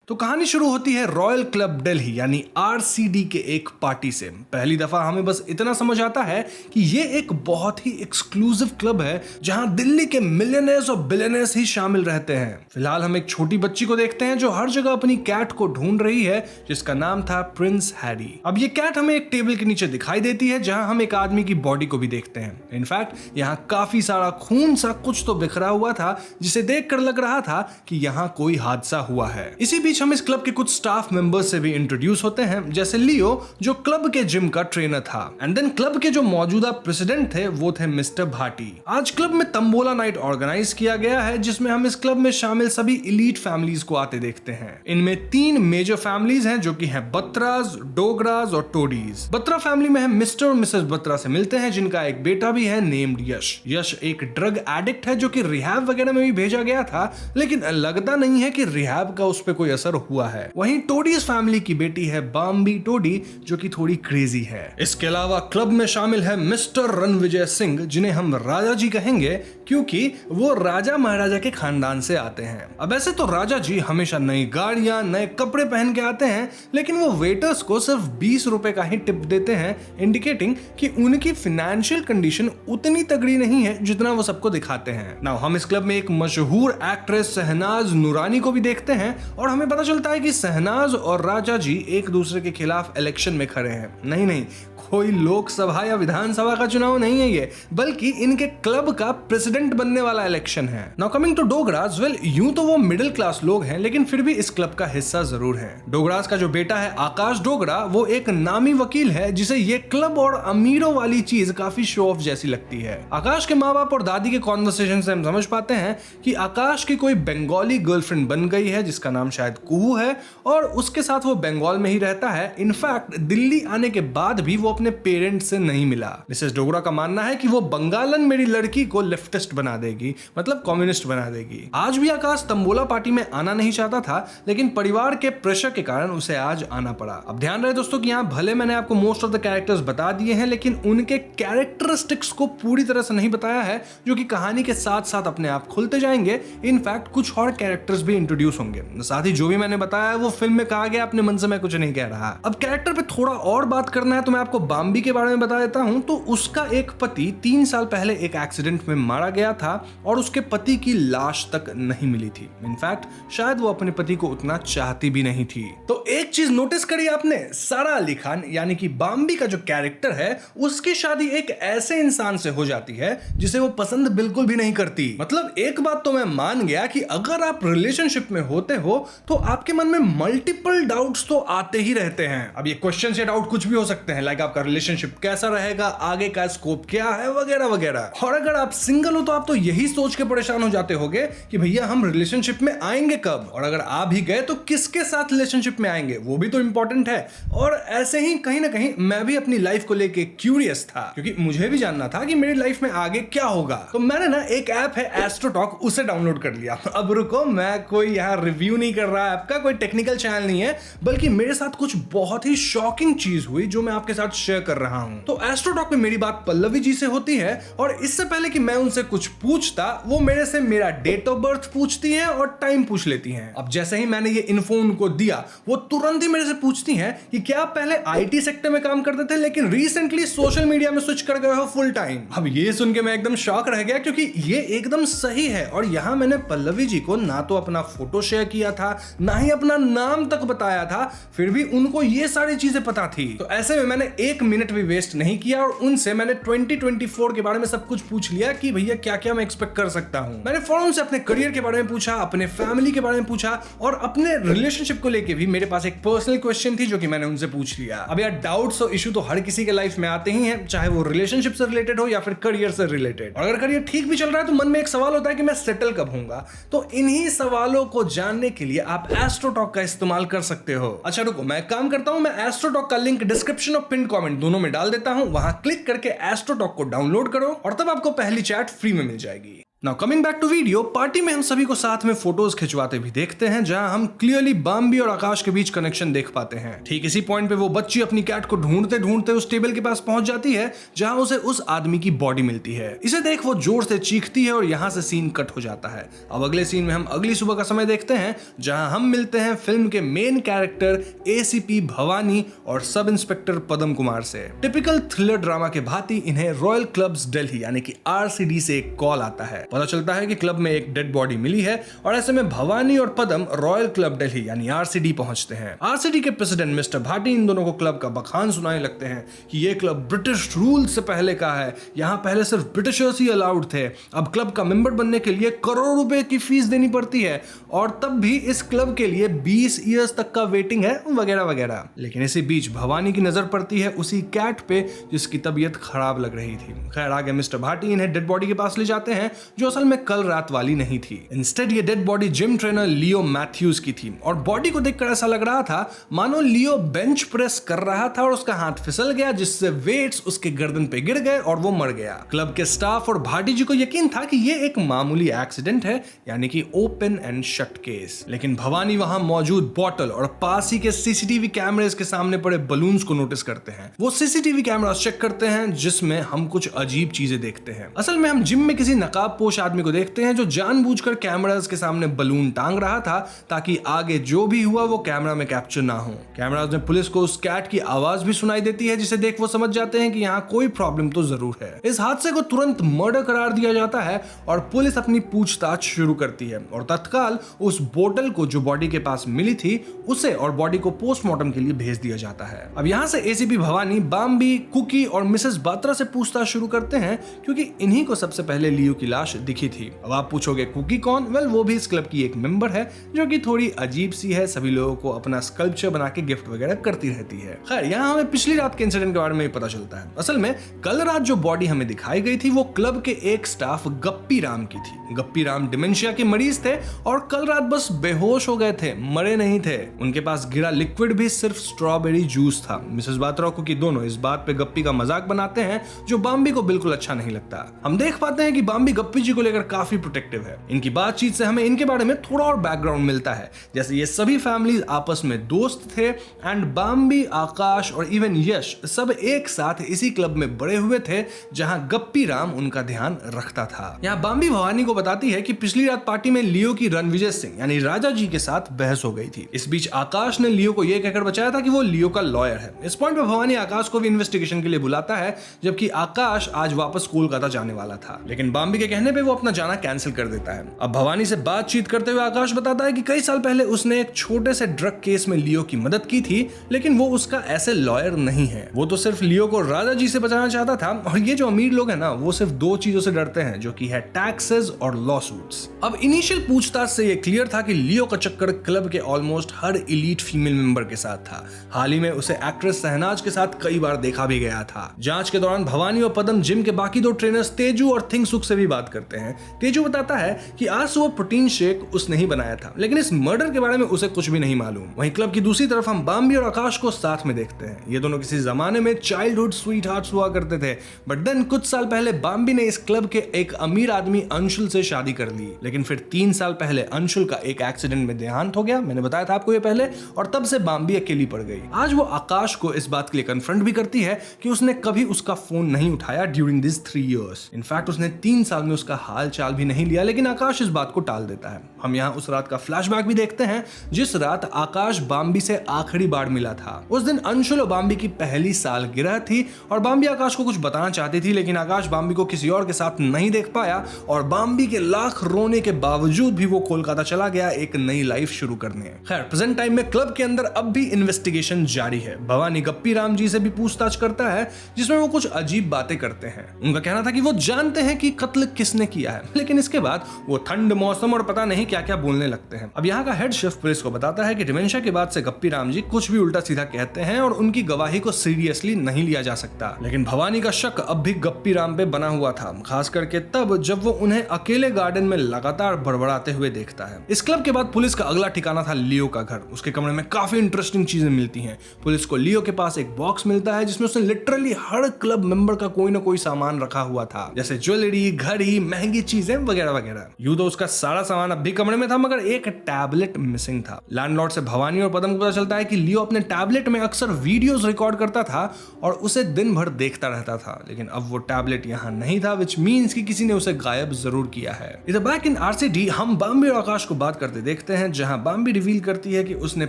तो कहानी शुरू होती है रॉयल क्लब दिल्ली यानी आरसीडी के एक पार्टी से। पहली दफा हमें बस इतना समझ आता है कि ये एक बहुत ही एक्सक्लूसिव क्लब है जहां दिल्ली के मिलियनेयर्स और बिलियनेयर्स ही शामिल रहते हैं। फिलहाल हम एक छोटी बच्ची को देखते हैं जो हर जगह अपनी कैट को ढूंढ रही है, जिसका नाम था प्रिंस हैरी। अब ये कैट हमें एक टेबल के नीचे दिखाई देती है जहां हम एक आदमी की बॉडी को भी देखते हैं। इनफैक्ट यहाँ काफी सारा खून सा कुछ तो बिखरा हुआ था, जिसे देखकर लग रहा था कि यहाँ कोई हादसा हुआ है। इसी बीच बीच हम इस क्लब के कुछ स्टाफ मेंबर्स से भी इंट्रोड्यूस होते हैं, जैसे लियो जो क्लब के जिम का ट्रेनर था। एंड देन क्लब के जो मौजूदा प्रेसिडेंट थे वो थे मिस्टर भाटी। आज क्लब में तंबोला नाइट ऑर्गेनाइज किया गया है, जिसमें हम इस क्लब में शामिल सभी इलीट फैमिलीज को आते देखते हैं। इनमें 3 मेजर फैमिलीज हैं जो कि हैं बत्रास, डोगरास और टोडीज। बत्रा फैमिली में हम मिस्टर और मिसेस बत्रा से मिलते हैं, जिनका एक बेटा भी है नेम्ड यश। यश एक ड्रग एडिक्ट है जो कि रिहैब वगैरह में भी भेजा गया था, लेकिन लगता नहीं है कि रिहैब का उस पर कोई असर हुआ है। वहीं टोडीज फैमिली की बेटी है बाम्बी टोडी जो कि थोड़ी क्रेजी है। इसके अलावा क्लब में शामिल है मिस्टर रणविजय सिंह, जिन्हें हम राजा जी कहेंगे क्योंकि वो राजा महाराजा के खानदान से आते हैं। अब ऐसे तो राजा जी हमेशा नई गाड़ियां, नए कपड़े पहन के आते हैं, लेकिन वो वेटर्स को सिर्फ 20 रुपए का ही टिप देते हैं, इंडिकेटिंग कि उनकी फाइनेंशियल कंडीशन उतनी तगड़ी नहीं है जितना वो सबको दिखाते हैं। नाउ हम इस क्लब में एक मशहूर एक्ट्रेस शहनाज नूरानी को भी देखते हैं और हमें पता चलता है कि शहनाज और राजा जी एक दूसरे के खिलाफ इलेक्शन में खड़े हैं। नहीं, कोई लोकसभा या विधानसभा का चुनाव नहीं है ये, बल्कि इनके क्लब का प्रेसिडेंट बनने वाला इलेक्शन है। नाउ कमिंग टू डोगरास, वेल यूं तो वो मिडिल क्लास लोग हैं, लेकिन फिर भी इस क्लब का हिस्सा जरूर है। डोगरास का जो बेटा है आकाश डोगरा, वो एक नामी वकील है जिसे ये क्लब और अमीरों वाली चीज काफी शो ऑफ जैसी लगती है। आकाश के माँ बाप और दादी के कॉन्वर्सेशन से हम समझ पाते हैं कि आकाश की कोई बंगाली गर्लफ्रेंड बन गई है जिसका नाम शायद कुहू है, और उसके साथ वो बंगाल में ही रहता है। इनफैक्ट दिल्ली आने के बाद भी वो अपने पेरेंट्स से नहीं मिला। मिसेस डोगरा का मानना है कि वो बंगालन मेरी लड़की को लेफ्टिस्ट बना देगी, मतलब कम्युनिस्ट बना देगी। आज भी आकाश तंबोला पार्टी में आना नहीं चाहता था, लेकिन परिवार के प्रेशर के कारण उसे आज आना पड़ा। अब ध्यान रहे दोस्तों कि यहाँ भले मैंने आपको मोस्ट ऑफ द कैरेक्टर्स बता दिए हैं, लेकिन उनके कैरेक्टरिस्टिक्स को पूरी तरह से नहीं बताया है, जो कि कहानी के साथ साथ अपने आप खुलते जाएंगे। इनफैक्ट कुछ और कैरेक्टर्स भी इंट्रोड्यूस होंगे। साथ ही जो भी मैंने बताया है वो फिल्म में कहा गया, अपने मन से मैं कुछ नहीं कह रहा। अब कैरेक्टर पे थोड़ा और बात करना है तो मैं आपको बाम्बी के बारे में बता देता हूं। तो उसका एक पति 3 साल पहले एक एक्सीडेंट में मारा गया था और उसके पति की लाश तक नहीं मिली थी। इनफैक्ट शायद वो अपने पति को उतना चाहती भी नहीं थी। तो एक चीज नोटिस करी आपने, सारा अली खान यानी कि बाम्बी का जो कैरेक्टर है उसकी शादी एक ऐसे इंसान से हो जाती है जिसे वो पसंद बिल्कुल भी नहीं करती। मतलब एक बात तो मैं मान गया कि अगर आप रिलेशनशिप में होते हो तो आपके मन में मल्टीपल डाउट्स तो आते ही रहते हैं। अब ये क्वेश्चन या डाउट कुछ भी हो सकते हैं, लाइक आपका रिलेशनशिप कैसा रहेगा, आगे का स्कोप क्या है, वगैरह वगैरह। और अगर आप सिंगल हो तो आप तो यही सोच के परेशान हो जाते होगे कि भैया हम रिलेशनशिप में आएंगे कब, और अगर आ भी गए तो किसके साथ रिलेशनशिप में आएंगे, वो भी तो इंपॉर्टेंट है। और ऐसे ही कहीं ना कहीं मैं भी अपनी लाइफ को लेके क्यूरियस था, क्योंकि मुझे भी जानना था कि मेरी लाइफ में आगे क्या होगा। तो मैंने ना एक ऐप है एस्ट्रोटॉक, उसे डाउनलोड कर लिया। अब रुको, मैं कोई यहाँ रिव्यू नहीं कर रहा ऐप का, कोई टेक्निकल चैनल नहीं है, बल्कि मेरे साथ कुछ बहुत ही शॉकिंग चीज हुई जो मैं आपके साथ शेयर कर रहा हूं। तो एस्ट्रोटॉक में मेरी बात पल्लवी जी से होती है, और इससे पहले कि मैं उनसे कुछ पूछता, वो मेरे से मेरा डेट ऑफ बर्थ पूछती हैं और टाइम पूछ लेती हैं। अब जैसे ही मैंने ये इन्फो उनको दिया, वो तुरंत ही मेरे से पूछती हैं कि क्या आप पहले आईटी सेक्टर में काम करते थे लेकिन रिसेंटली सोशल मीडिया में स्विच कर गए हो फुल टाइम। अब ये सुन के मैं एकदम शॉक रह गया, क्योंकि ये एकदम सही है। और यहाँ मैंने पल्लवी जी को ना तो अपना फोटो शेयर किया था, ना ही अपना नाम तक बताया था, फिर भी उनको ये सारी चीजें पता थी। तो ऐसे में मैंने 1 मिनट भी वेस्ट नहीं किया और उनसे मैंने 2024 के बारे में सब कुछ पूछ लिया कि भैया क्या क्या मैं एक्सपेक्ट कर सकता हूँ। मैंने फौरन से अपने करियर के बारे में पूछा, अपने फैमिली के बारे में पूछा, और अपने रिलेशनशिप को लेके भी मेरे पास एक पर्सनल क्वेश्चन थी जो कि मैंने उनसे पूछ लिया। अब यार डाउट्स और इशू तो हर किसी के लाइफ में आते ही हैं, चाहे वो रिलेशनशिप से रिलेटेड हो या फिर करियर से रिलेटेड। और अगर करियर ठीक भी चल रहा है तो मन में एक सवाल होता है कि मैं सेटल कब होऊंगा। तो इन्हीं सवालों को जानने के लिए आप एस्ट्रोटॉक का इस्तेमाल कर सकते हो। अच्छा रुको, मैं काम करता हूं, मैं एस्ट्रोटॉक का लिंक डिस्क्रिप्शन और पिन कमेंट दोनों में डाल देता हूं, वहां क्लिक करके एस्ट्रोटॉक को डाउनलोड करो और तब आपको पहली चैट फ्री में मिल जाएगी। Now coming back to video, party में हम सभी को साथ में फोटोज खिंचवाते भी देखते हैं, जहां हम क्लियरली बाम्बी और आकाश के बीच कनेक्शन देख पाते हैं। ठीक इसी पॉइंट पे वो बच्ची अपनी कैट को ढूंढते ढूंढते उस टेबल के पास पहुंच जाती है जहां उसे उस आदमी की बॉडी मिलती है। इसे देख वो जोर से चीखती है और यहां से सीन कट हो जाता है। अब अगले सीन में हम अगली सुबह का समय देखते हैं, जहां हम मिलते हैं फिल्म के मेन कैरेक्टर एसीपी भवानी और सब इंस्पेक्टर पदम कुमार से। टिपिकल थ्रिलर ड्रामा के भांति इन्हें रॉयल क्लब्स दिल्ली यानी कि RCD से एक कॉल आता है पता चलता है कि क्लब में एक डेड बॉडी मिली है और ऐसे में भवानी और पदम रॉयल क्लब दिल्ली यानी आरसीडी पहुंचते हैं। आरसीडी के प्रेसिडेंट मिस्टर भाटी इन दोनों को क्लब का बखान सुनाने लगते हैं कि ये क्लब ब्रिटिश रूल से पहले का है, यहाँ पहले सिर्फ ब्रिटिशर्स ही अलाउड थे, अब क्लब का मेंबर बनने के लिए करोड़ों रुपए की फीस देनी पड़ती है और तब भी इस क्लब के लिए 20 इयर्स तक का वेटिंग है वगैरह वगैरह। लेकिन इसी बीच भवानी की नजर पड़ती है उसी कैट पे जिसकी तबीयत खराब लग रही थी। खैर आगे मिस्टर भाटी इन्हें डेड बॉडी के पास ले जाते हैं जो असल में कल रात वाली नहीं थी। इंस्टेड ये डेड बॉडी जिम ट्रेनर लियो मैथ्यूज की थी और बॉडी को देखकर ऐसा लग रहा था मानो लियो बेंच प्रेस कर रहा था और उसका हाथ फिसल गया जिससे वेट्स उसके गर्दन पे गिर गए और वो मर गया। क्लब के स्टाफ और भाटी जी को यकीन था कि ये एक मामूली एक्सीडेंट है यानी कि ओपन एंड शट केस। लेकिन भवानी वहां मौजूद बॉटल और पास ही के सीसीटीवी कैमरेस के सामने पड़े बलून्स को नोटिस करते हैं। वो सीसीटीवी कैमरा चेक करते हैं जिसमें हम कुछ अजीब चीजें देखते हैं। असल में हम जिम में किसी नकाबपोश आदमी को देखते हैं जो जानबूझकर कैमरास के सामने बलून टांग रहा था ताकि आगे जो भी हुआ वो कैमरा में कैप्चर ना हो। कैमरास में पुलिस को उस कैट की आवाज भी सुनाई देती है जिसे देख वो समझ जाते हैं कि यहाँ कोई प्रॉब्लम तो जरूर है। इस हादसे को तुरंत मर्डर करार दिया जाता है और पुलिस अपनी पूछताछ शुरू करती है और तत्काल उस बोतल को जो बॉडी के पास मिली थी उसे और बॉडी को पोस्टमार्टम के लिए भेज दिया जाता है। अब यहाँ से एसीपी भवानी बाम्बी, कुकी और मिसेस बात्रा से पूछताछ शुरू करते हैं क्योंकि इन्हीं को सबसे पहले लियो की लाश दिखी थी। अब आप पूछोगे कुकी कौन? वेल वो भी इस क्लब की एक मेंबर है जो कि थोड़ी अजीब सी है, सभी लोगों को अपना स्कल्पचर बना के गिफ्ट वगैरह करती रहती है। खैर यहाँ हमें पिछली रात के इंसिडेंट के बारे में पता चलता है। असल में कल रात जो बॉडी हमें दिखाई गई थी वो क्लब के एक स्टाफ गप्पी राम की थी। गप्पी राम डिमेंशिया के मरीज थे और कल रात बस बेहोश हो गए थे, मरे नहीं थे। उनके पास गिरा लिक्विड भी सिर्फ स्ट्रॉबेरी जूस था। मिसेस बात्रा को की दोनों इस बात पे गप्पी का मजाक बनाते हैं जो बाम्बी को बिल्कुल अच्छा नहीं लगता। हम देख पाते हैं कि बाम्बी गप्पी जी को लेकर काफी प्रोटेक्टिव है। इनकी बातचीत से हमें इनके बारे में थोड़ा और बैकग्राउंड मिलता है, जैसे ये सभी फैमिलीज आपस में दोस्त थे एंड बाम्बी, आकाश और इवन यश सब एक साथ इसी क्लब में बड़े हुए थे जहां गप्पी राम उनका ध्यान रखता था। यहाँ बाम्बी भवानी को बताती है कि पिछली रात पार्टी में लियो की रणविजय सिंह यानी राजा जी के साथ बहस हो गई थी। इस बीच आकाश ने लियो को यह कहकर बचाया था कि वो लियो का लॉयर है। इस पॉइंट पे भवानी आकाश को भी इन्वेस्टिगेशन के लिए बुलाता है जबकि आकाश आज वापस कोलकाता जाने वाला था, लेकिन बाम्बी के कहने पे वो अपना जाना कैंसिल कर देता है। अब भवानी से बातचीत करते हुए आकाश बताता है कि कई साल पहले उसने एक छोटे से ड्रग केस में लियो की मदद की थी, लेकिन वो उसका ऐसे लॉयर नहीं है। वो तो सिर्फ लियो को राजा जी से बचाना चाहता था और ये जो अमीर लोग हैं ना वो सिर्फ दो चीजों से डरते हैं जो कि है टैक्सेस और लॉ सूट्स। अब इनिशियल पूछताछ से ये क्लियर था कि लियो का चक्कर क्लब के ऑलमोस्ट हर इलीट फीमेल मेंबर के साथ था। हाल ही में उसे एक्ट्रेस शहनाज के साथ कई बार देखा भी गया था। जांच के दौरान भवानी और पदम जिम के बाकी दो ट्रेनर्स तेजू और थिंगसुक से भी बात करते हैं। तेजू बताता है कि आज सुबह प्रोटीन शेक उसने ही बनाया था, लेकिन इस मर्डर के बारे में उसे कुछ भी नहीं मालूम। वहीं क्लब की दूसरी तरफ हम बाम्बी और आकाश को साथ में देखते हैं। ये दोनों किसी जमाने में चाइल्डहुड स्वीट हार्ट्स हुआ करते थे, बट देन कुछ साल पहले बाम्बी ने इस क्लब के एक अमीर आदमी अंशुल से शादी कर ली। लेकिन फिर 3 साल पहले अंशुल का एक एक्सीडेंट में देहांत हो गया, मैंने बताया था आपको ये पहले, और तब से बाम्बी अकेली पड़ गई। आज वो आकाश को इस बात के लिए कन्फ्रंट भी करती है कि उसने कभी उसका फोन नहीं उठाया ड्यूरिंग दिस 3 इयर्स। इनफैक्ट उसने 3 साल में उसका हाल चाल भी नहीं लिया, लेकिन आकाश इस बात को टाल देता है। हम यहाँ उस रात का फ्लैशबैक भी देखते हैं जिस रात आकाश बाम्बी से आखिरी बार मिला था। उस दिन अंशुल और बाम्बी की पहली सालगिरह थी और बाम्बी आकाश को कुछ बताना चाहती थी, लेकिन आकाश बाम्बी को किसी और के साथ नहीं देख पाया और बाम्बी के लाख रोने के बावजूद भी वो कोलकाता चला गया एक नई लाइफ शुरू करने। खैर प्रेजेंट टाइम में क्लब के अंदर अब भी इन्वेस्टिगेशन जारी है। भवानी गप्पी राम जी से भी पूछताछ करता है जिसमें वो कुछ अजीब बातें करते हैं। उनका कहना था कि वो जानते हैं कि कत्ल किसने किया है, लेकिन इसके बाद वो ठंड, मौसम और पता नहीं क्या क्या बोलने लगते हैं। अब यहाँ का हेड शेफ पुलिस को बताता है कि डिमेंशिया के बाद से गप्पी राम जी कुछ भी उल्टा सीधा कहते हैं और उनकी गवाही को सीरियसली नहीं लिया जा सकता। लेकिन भवानी का शक अब भी गप्पी राम पे बना हुआ था, खास करके तब जब वो उन्हें अकेले गार्डन में लगातार बड़बड़ाते हुए देखता है। इस क्लब के बाद पुलिस का अगला ठिकाना था लियो का घर। उसके कमरे में काफी इंटरेस्टिंग चीजें मिलती हैं। पुलिस को लियो के पास एक बॉक्स मिलता है जिसमें उसने लिटरली हर क्लब मेंबर का कोई ना कोई सामान रखा हुआ था, जैसे ज्वेलरी, घड़ी, महंगी चीजें वगैरह वगैरह। यूं तो उसका सारा सामान अब भी कमरे में था, मगर एक टैबलेट मिसिंग था। लैंडलॉर्ड से भवानी और पदम को पता चलता है कि लियो अपने टैबलेट में अक्सर वीडियोस रिकॉर्ड करता था और उसे दिन भर देखता रहता था, लेकिन अब वो टैबलेट यहाँ नहीं था, विच मीन्स कि किसी ने उसे गायब जरूर किया है। इधर बैक इन आरसीडी हम बाम्बी और आकाश को बात करते देखते हैं, जहां बाम्बी रिवील करती है कि उसने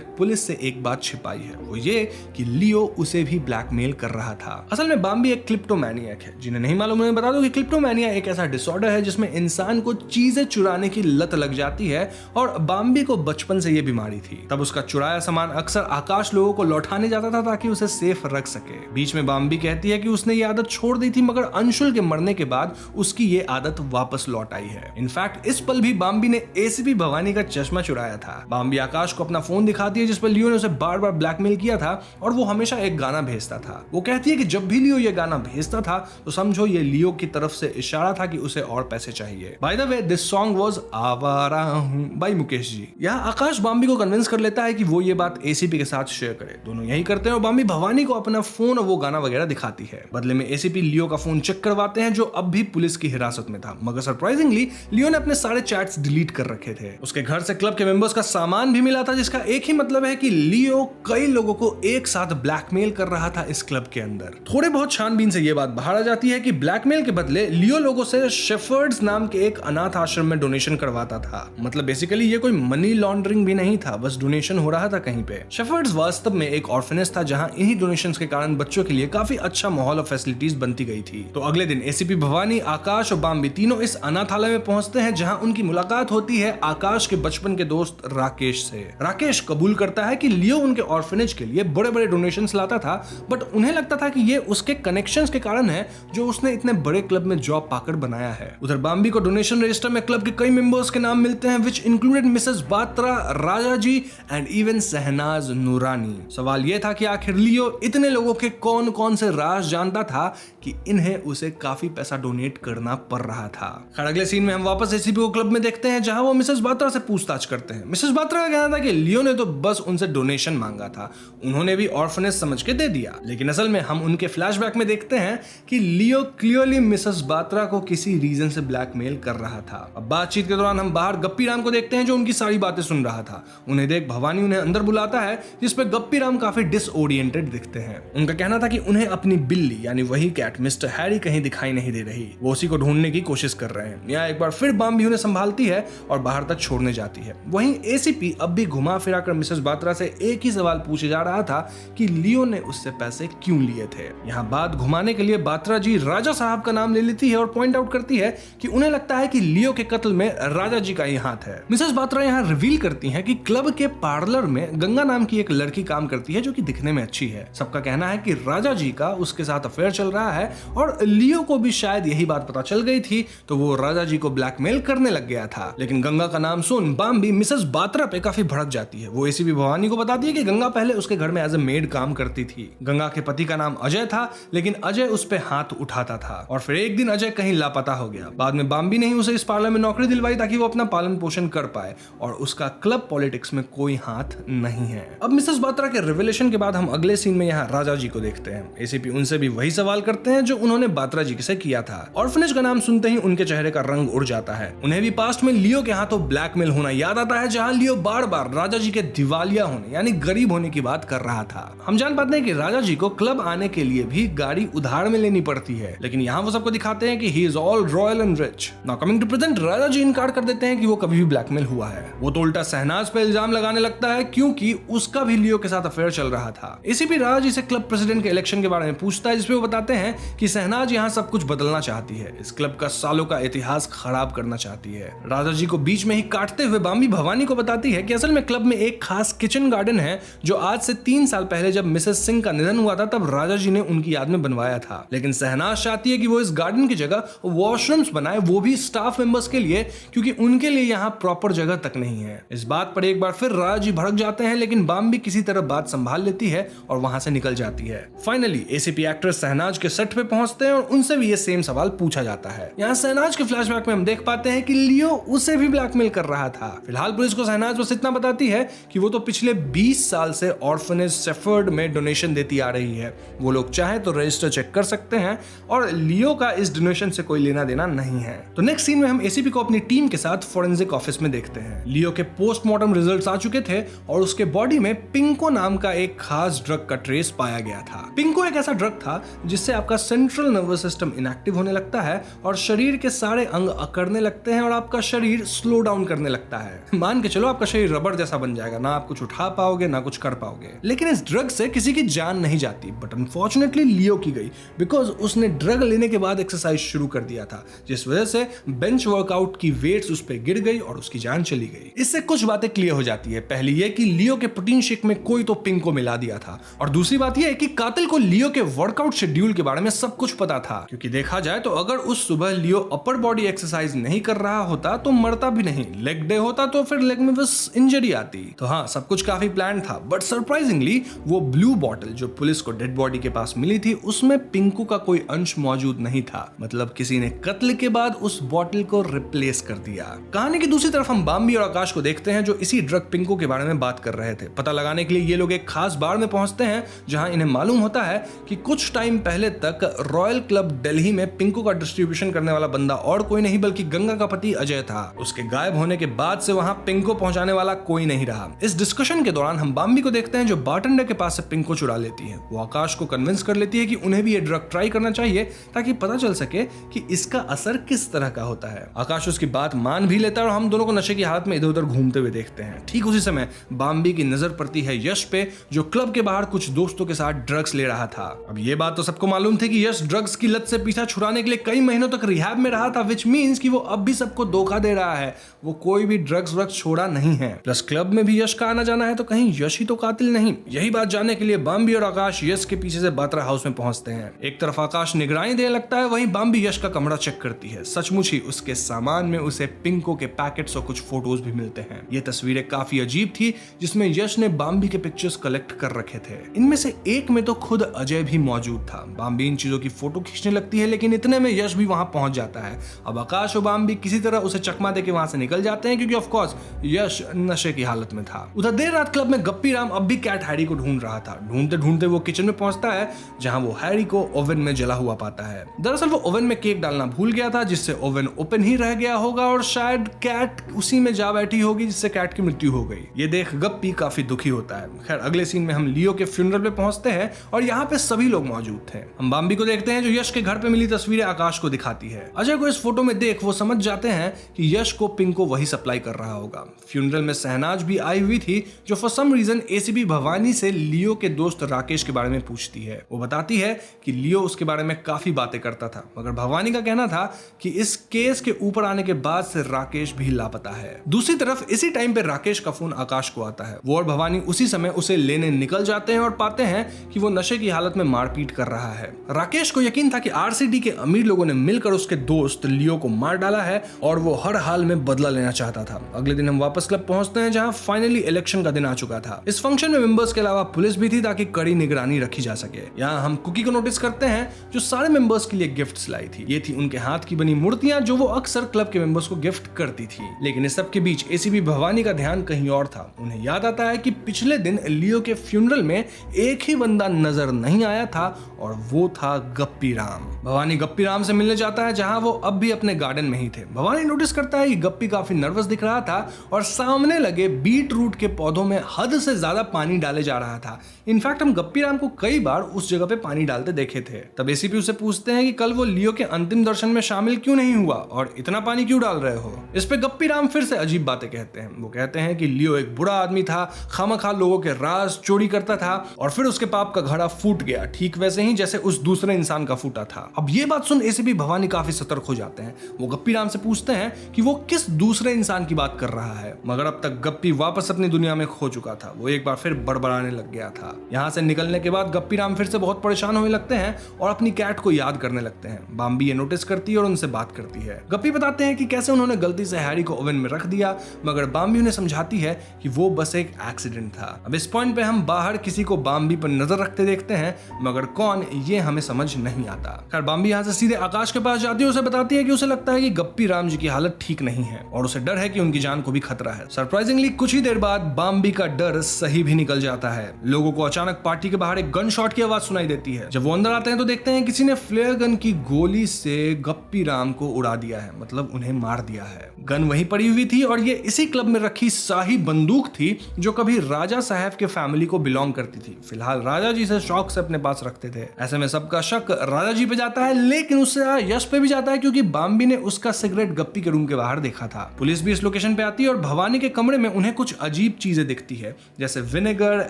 पुलिस से एक बात छिपाई है, वो ये कि लियो उसे भी ब्लैकमेल कर रहा था। असल में बाम्बी एक क्लिप्टोमैनियक है। जिन्हें नहीं मालूम उन्हें बता दो कि क्लिप्टोमैनिया एक ऐसा डिसऑर्डर है जिसमें इंसान को चीजें चुराने की लत लग जाती है और बाम्बी को बचपन से ये बीमारी थी। तब उसका चुराया सामान अक्सर आकाश लोगों को लौटाने जाता था ताकि उसे सेफ रख सके। बीच में बाम्बी कहती है कि उसने ये आदत छोड़ दी थी मगर अंशुल के मरने के बाद उसकी ये आदत वापस लौट आई है। इनफैक्ट इस पल भी बाम्बी ने एसीपी भवानी का चश्मा चुराया था। बाम्बी आकाश को अपना फोन दिखाती है जिस पर लियो ने उसे बार बार ब्लैकमेल किया था और वो हमेशा एक गाना भेजता था। वो कहती है कि जब भी लियो ये गाना भेजता था तो समझो ये लियो की तरफ से इशारा था कि उसे और पैसे चाहिए। By the way this song was आवारा हूं बाय मुकेश जी। यहाँ आकाश बाम्बी को कन्विंस कर लेता है कि वो ये बात एसीपी के साथ शेयर करे। दोनों यही करते हैं और बाम्बी भवानी को अपना फोन और वो गाना वगैरह दिखाती है। बदले में एसीपी लियो का फोन चेक करवाते हैं जो अब भी पुलिस की हिरासत में था, मगर सरप्राइजिंगली लियो ने अपने सारे चैट्स डिलीट कर रखे थे। उसके घर से क्लब के मेंबर्स का सामान भी मिला था जिसका एक ही मतलब है कि लियो कई लोगों को एक साथ ब्लैकमेल कर रहा था इस क्लब के अंदर। थोड़े बहुत छानबीन से यह बात बाहर आ जाती है कि ब्लैकमेल के बदले लियो लोगों से शेफर्ड्स नाम के एक अनाथ आश्रम में डोनेशन करवाता था। मतलब बेसिकली ये कोई मनी लॉन्ड्रिंग भी नहीं था, बस डोनेशन हो रहा था कहीं पे। शेफर्ड्स वास्तव में एक ऑर्फनेज था जहां इन्हीं डोनेशंस के कारण बच्चों के लिए काफी अच्छा माहौल और फैसिलिटीज बनती गई थी। तो अगले दिन एसीपी भवानी, आकाश और बाम्बी तीनों इस अनाथालय में पहुंचते हैं जहां उनकी मुलाकात होती है आकाश के बचपन के दोस्त राकेश से। राकेश कबूल करता है कि लियो उनके ऑर्फनेज के लिए बड़े बड़े डोनेशंस लाता था, बट उन्हें लगता था कि ये उसके कनेक्शंस के कारण है जो उसने इतने बड़े क्लब में जॉब पाकर बनाया है। उधर बाम्बी को डोनेशन रजिस्टर में क्लब के कई मेंबर्स के नाम मिलते हैं which included Mrs Batra, Raja ji and even Shahnaz Noorani. सवाल यह था कि आखिर लियो इतने लोगों के कौन कौन से राज जानता था कि इन्हें उसे काफी पैसा डोनेट करना पड़ रहा था। खैर अगले सीन में हम वापस एसीपी को क्लब में देखते हैं जहां वो मिसेस बात्रा से पूछताछ करते हैं। मिसेस बात्रा का कहना था कि लियो ने तो बस उनसे डोनेशन मांगा था, उन्होंने भी ऑर्फनेज समझ के दे दिया। लेकिन असल में हम उनके फ्लैशबैक में देखते हैं कि लियो क्लियरली मिसेस बात्रा को किसी रीजन से ब्लैकमेल कर रहा था। अब बातचीत के दौरान हम बाहर गप्पी राम को देखते हैं जो उनकी सारी बातें सुन रहा था। उन्हें देख भवानी उन्हें अंदर बुलाता है जिसपे गप्पी राम काफी डिसओरिएंटेड दिखते हैं। उनका कहना था कि उन्हें अपनी बिल्ली यानी वही कैट मिस्टर हैरी कहीं दिखाई नहीं दे रही, वो उसी को ढूंढने की कोशिश कर रहे हैं। यहाँ एक बार फिर बाम्बी उन्हें संभालती है और बाहर तक छोड़ने जाती है। वहीं एसीपी अब भी घुमा फिरा कर मिसेस बात्रा से एक ही सवाल पूछे जा रहा था कि लियो ने उससे पैसे क्यों लिए थे। यहाँ बात घुमाने के लिए बात्रा जी राजा साहब का नाम ले लेती है और पॉइंट आउट करती है कि उन्हें लगता है कि लियो के कत्ल में राजा जी का ही हाथ है। मिसेस बात्रा यहाँ रिवील करती हैं कि क्लब के पार्लर में गंगा नाम की एक लड़की काम करती है जो कि दिखने में अच्छी है। सबका कहना है कि राजा जी का उसके साथ अफेयर चल रहा है और लियो को भी शायद यही बात पता चल गई थी तो वो राजा जी को ब्लैकमेल करने लग गया था। लेकिन गंगा का नाम सुन बाम्बी मिसेस बात्रा पे काफी भड़क जाती है। वो एसीपी भवानी को बताती है कि गंगा पहले उसके घर में एज ए मेड काम करती थी। गंगा के पति का नाम अजय था लेकिन अजय उस पे हाथ उठाता था और फिर एक दिन अजय कहीं लापता हो गया। बाद में बाम्बी ने ही उसे इस पार्लर में नौकरी दिलवाई ताकि वो अपना पालन पोषण कर पाए और उसका क्लब पॉलिटिक्स में कोई हाथ नहीं है। अब मिसेस बात्रा के रिवेलेशन के बाद हम अगले सीन में यहाँ राजा जी को देखते हैं। एसीपी उनसे भी वही सवाल करते हैं जो उन्होंने बात्रा जी से किया था। ऑर्फनेज का नाम सुनते ही उनके चेहरे का रंग उड़ जाता है। उन्हें भी पास्ट में लियो के हाथों ब्लैकमेल होना याद आता है जहां लियो बार बार राजा जी के दिवालिया होने यानी गरीब होने की बात कर रहा था। हम जान पाते हैं कि राजा जी को क्लब आने के लिए भी गाड़ी उधार में लेनी पड़ती है, लेकिन यहाँ वो सबको दिखाते हैं कि he is all royal and rich. Now coming to present राजा जी इनकार कर देते हैं कि वो कभी भी ब्लैकमेल हुआ है। वो तो उल्टा शहनाज पे इल्जाम लगाने लगता है क्योंकि उसका भी लियो के साथ अफेयर चल रहा था। एसीपी राजा जी से क्लब प्रेसिडेंट के इलेक्शन के बारे में पूछता है जिसपे वो बताते हैं कि शहनाज यहाँ सब कुछ बदलना चाहती है, इस क्लब का सालों का इतिहास खराब करना चाहती है। राजा जी को बीच में ही काटते हुए बाम्बी भवानी को बताती है कि असल में क्लब में एक खास किचन गार्डन है जो आज से 3 साल पहले जब मिसेस सिंह का निधन हुआ था तब राजा जी ने उनकी याद में बनवाया था। लेकिन शहनाज चाहती है कि वो इस गार्डन की जगह वॉशरूम्स बनाए, वो भी स्टाफ मेंबर्स के लिए, क्योंकि उनके लिए यहाँ प्रॉपर जगह तक नहीं है। इस बात पर एक बार फिर राजा जी भड़क जाते हैं लेकिन बाम्बी किसी तरह बात संभाल लेती है और वहां से निकल जाती है। फाइनली एसीपी एक्ट्रेस शहनाज के सेट पे पहुंचते हैं और उनसे भी ये सेम सवाल पूछा जाता है। यहाँ शहनाज के फ्लैशबैक में हम देख पाते हैं कि लियो उसे भी ब्लैकमेल कर रहा था। फिलहाल पुलिस को शहनाज बस इतना बताती है कि वो तो पिछले 20 साल से ऑर्फनेज शेफर्ड में डोनेशन देती आ रही है, वो लोग चाहे तो रजिस्टर चेक कर सकते हैं और लियो का इस डोनेशन से कोई लेना देना नहीं है। तो नेक्स्ट सीन में हम एसीपी को अपनी टीम के साथ फोरेंसिक ऑफिस में देखते हैं। लियो के पोस्टमार्टम रिजल्ट्स आ चुके थे और उसके बॉडी में पिंको नाम का एक खास ड्रग का ट्रेस पाया गया था। पिंको एक ऐसा ड्रग था जिससे आपका सेंट्रल नर्वस सिस्टम इनएक्टिव होने लगता है और शरीर के सारे अंग अकड़ने लगते हैं और आपका शरीर स्लो डाउन करने लगता है। मान के चलो आपका शरीर रबर जैसा बन जाएगा, ना आप कुछ उठा पाओगे ना कुछ कर पाओगे। लेकिन इस ड्रग से किसी की जान नहीं जाती, बट अनफॉर्चुनेटली लियो की गई बिकॉज उसने ड्रग लेने के बाद एक्सरसाइज शुरू कर दिया था। जिस वजह से बेंच वर्कआउट की वेट्स उस पर गिर गई और उसकी जान चली गई। इससे कुछ बातें क्लियर हो जाती है। पहली ये कि लियो के प्रोटीन शेक में कोई तो पिंक को मिला दिया था, और दूसरी बात यह है कि कातिल को लियो के वर्कआउट शेड्यूल के बारे में सब कुछ पता था, क्योंकि देखा जाए तो अगर उस सुबह लियो अपर बॉडी एक्सरसाइज नहीं कर रहा होता तो मरता भी नहीं, लेग डे होता तो फिर लेग में बस इंजरी आती। तो हाँ, सब कुछ काफी प्लान था, बट सरप्राइजिंगली वो ब्लू बॉटल जो पुलिस को डेड बॉडी के पास मिली थी उसमें पिंकू का कोई अंश मौजूद नहीं था। मतलब किसी ने कत्ल के बाद उस बॉटल को रिप्लेस कर दिया। कहानी की दूसरी तरफ हम बाम्बी और आकाश को देखते हैं जो इसी ड्रग पिंकू के बारे में बात कर रहे थे। पता लगाने के लिए ये लोग एक खास बार में पहुंचते हैं जहां इन्हें मालूम होता है कि कुछ टाइम पहले तक रॉयल क्लब दिल्ली में पिंकू का डिस्ट्रीब्यूशन करने वाला बंदा और कोई नहीं बल्कि गंगा का पति अजय था। उसके गायब होने के बाद से वहां पिंकू पहुंचाने वाला कोई नहीं रहा। इस डिस्कशन के दौरान हम बाम्बी को देखते हैं जो बारटेंडर के पास से पिंकू चुरा लेती है। वो आकाश को कन्विंस कर लेती है कि उन्हें भी ये ड्रग ट्राई करना चाहिए ताकि पता चल सके कि इसका असर किस तरह का होता है। आकाश उसकी बात मान भी लेता है और हम दोनों को नशे की हालत में इधर उधर घूमते हुए देखते हैं। ठीक उसी समय बाम्बी की नजर पड़ती है यश पे, जो क्लब के बाहर कुछ दोस्तों के साथ ड्रग्स ले रहा था। अब ये बात तो सबको मालूम थी कि यश ड्रग्स की लत से पीछा छुड़ाने के लिए कई महीनों तक रिहैब में रहा था, विच मींस कि वो अब भी सबको धोखा दे रहा है। वो कोई भी ड्रग्स वग्स छोड़ा नहीं है। प्लस क्लब में भी यश का आना जाना है, तो कहीं यश ही तो कातिल नहीं। यही बात जानने के लिए बाम्बी और आकाश यश के पीछे से बात्रा हाउस में पहुंचते हैं। एक तरफ आकाश निगरानी देने लगता है, वहीं बाम्बी यश का कमरा चेक करती है। सचमुच ही उसके सामान में उसे पिंको के पैकेट्स और कुछ फोटोज भी मिलते हैं। ये तस्वीरें काफी अजीब थी, जिसमें यश ने बाम्बी के पिक्चर्स कलेक्ट कर रखे थे। इनमें से एक में तो खुद अजय भी मौजूद था। बाम्बी इन चीजों की फोटो खींचने लगती है, लेकिन इतने में यश भी वहां पहुंच जाता है। अब आकाश और बाम्बी किसी तरह उसे चकमा देके वहां से निकल जाते हैं, क्योंकि ऑफ कोर्स यश नशे की हालत में था। उधर देर रात क्लब में गप्पी राम अब भी कैट हैरी को ढूंढ रहा था। ढूंढते ढूंढते वो किचन में पहुंचता है, जहां वो हैरी को ओवन में जला हुआ पाता है। दरअसल वो ओवन में केक डालना भूल गया था, जिससे ओवन ओपन ही रह गया होगा और शायद कैट उसी में जा बैठी होगी, जिससे कैट की मृत्यु हो गई। ये देख गप्पी काफी दुखी होता है। खैर, अगले सीन में हम लियो के फ्यूनरल पे पहुंचते हैं और यहाँ पे सभी लोग मौजूद थे। हम बाम्बी को देखते हैं जो यश के घर पे मिली तस्वीरें आकाश को दिखाती है। अजय को इस फोटो में देख वो समझ जाते हैं कि यश को पिंको वही सप्लाई कर रहा होगा। फ्यूनरल में सहनाज भी आई हुई थी, जो for some reason ACP Bhavani से लियो के दोस्त राकेश के बारे में पूछती है। वो बताती है कि लियो उसके बारे में काफी बातें करता था, मगर भवानी का कहना था कि इस केस के ऊपर आने के बाद से राकेश भी लापता है। दूसरी तरफ इसी टाइम पे राकेश का फोन आकाश को आता है। वो और भवानी उसी समय उसे लेने निकल जाते हैं और पाते हैं कि वो नशे की हालत में मारपीट कर रहा है। राकेश को यकीन था कि आरसीडी के अमीर लोगों ने मिलकर उसके दोस्त लियो को मार डाला है और वो हर हाल में बदला लेना चाहता था। अगले दिन हम वापस क्लब पहुंचते हैं, जहां फाइनली इलेक्शन का दिन आ चुका था। इस फंक्शन में मेंबर्स के अलावा पुलिस भी थी, ताकि कड़ी निगरानी रखी जा सके। यहाँ हम कुकी को नोटिस करते हैं, जो सारे मेंबर्स के लिए गिफ्ट्स लाई थी। ये थी उनके हाथ की बनी मूर्तियां, जो वो अक्सर क्लब के मेंबर्स को गिफ्ट करती थी। लेकिन इस सब के बीच एसीपी भवानी का ध्यान कहीं और था। उन्हें याद आता है कि पिछले दिन लियो के फ्यूनरल में एक ही बंदा नजर नहीं आया था, और वो था गप्पी राम। भवानी गप्पी राम से मिलने जाता है, जहां वो अब भी अपने गार्डन में ही थे। भवानी नोटिस करता है कि गप्पी काफी नर्वस दिख रहा था और सामने लगे बीट रूट के पौधों में हद से ज्यादा पानी डाले जा रहा था। इनफैक्ट हम गप्पी राम को कई बार उस जगह पे पानी डालते देखे थे। तब एसीपी उसे पूछते हैं कि कल वो लियो के अंतिम दर्शन में शामिल क्यों नहीं हुआ और इतना पानी क्यों डाल रहे हो। इस पे गप्पी राम फिर से अजीब बातें कहते हैं। वो कहते हैं कि लियो एक बुरा आदमी था, खामखा लोगों के राज चोरी करता था और फिर उसके पाप का घड़ा फूट गया, ठीक वैसे ही जैसे उस दूसरे इंसान का फूटा था। अब ये बात सुन एसीपी भवानी काफी सतर्क हो जाते हैं। वो गप्पी राम से पूछते हैं कि वो किस दूसरे इंसान की बात कर रहा है, मगर अब तक गप्पी वापस अपनी दुनिया में खो चुका था। वो एक बार फिर बड़बड़ाने लग गया था। यहाँ से निकलने के बाद गप्पी राम फिर से बहुत परेशान होने लगते हैं और अपनी कैट को याद करने लगते हैं। बाम्बी ये नोटिस करती है और उनसे बात करती है। गप्पी बताते हैं कि कैसे उन्होंने गलती से हैरी को ओवन में रख दिया, मगर बाम्बी उन्हें समझाती है कि वो बस एक एक्सीडेंट था। अब इस पॉइंट पे हम बाहर किसी को बाम्बी पर नजर रखते देखते हैं, मगर कौन ये हमें समझ नहीं आता। खैर बाम्बी यहाँ से सीधे आकाश के पास जाती है। उसे बताती है कि उसे लगता है कि गप्पी राम जी की हालत ठीक नहीं है और उसे डर है कि उनकी जान को भी खतरा है। सरप्राइजिंगली कुछ ही देर बाद बाम्बी का डर सही भी निकल जाता है। लोगों को अचानक पार्टी के बाहर एक गन शॉट की आवाज सुनाई देती है। जब वो अंदर आते हैं तो देखते हैं किसी ने फ्लेयर गन की गोली से गप्पी राम को उड़ा दिया है, मतलब उन्हें मार दिया है। गन वहीं पड़ी हुई थी और ये इसी क्लब में रखी शाही बंदूक थी, जो कभी राजा साहब के फैमिली को बिलोंग करती थी। फिलहाल राजा जी से शौक से अपने पास रखते थे। ऐसे में सबका शक राजा जी पे जाता है, लेकिन उससे यश पे भी जाता है, क्योंकि बाम्बी ने उसका सिगरेट गप्पी के रूम के बाहर देखा था। पुलिस भी इस लोकेशन पे आती है और भवानी के कमरे में उन्हें कुछ अजीब चीजें दिखती है, जैसे विनेगर,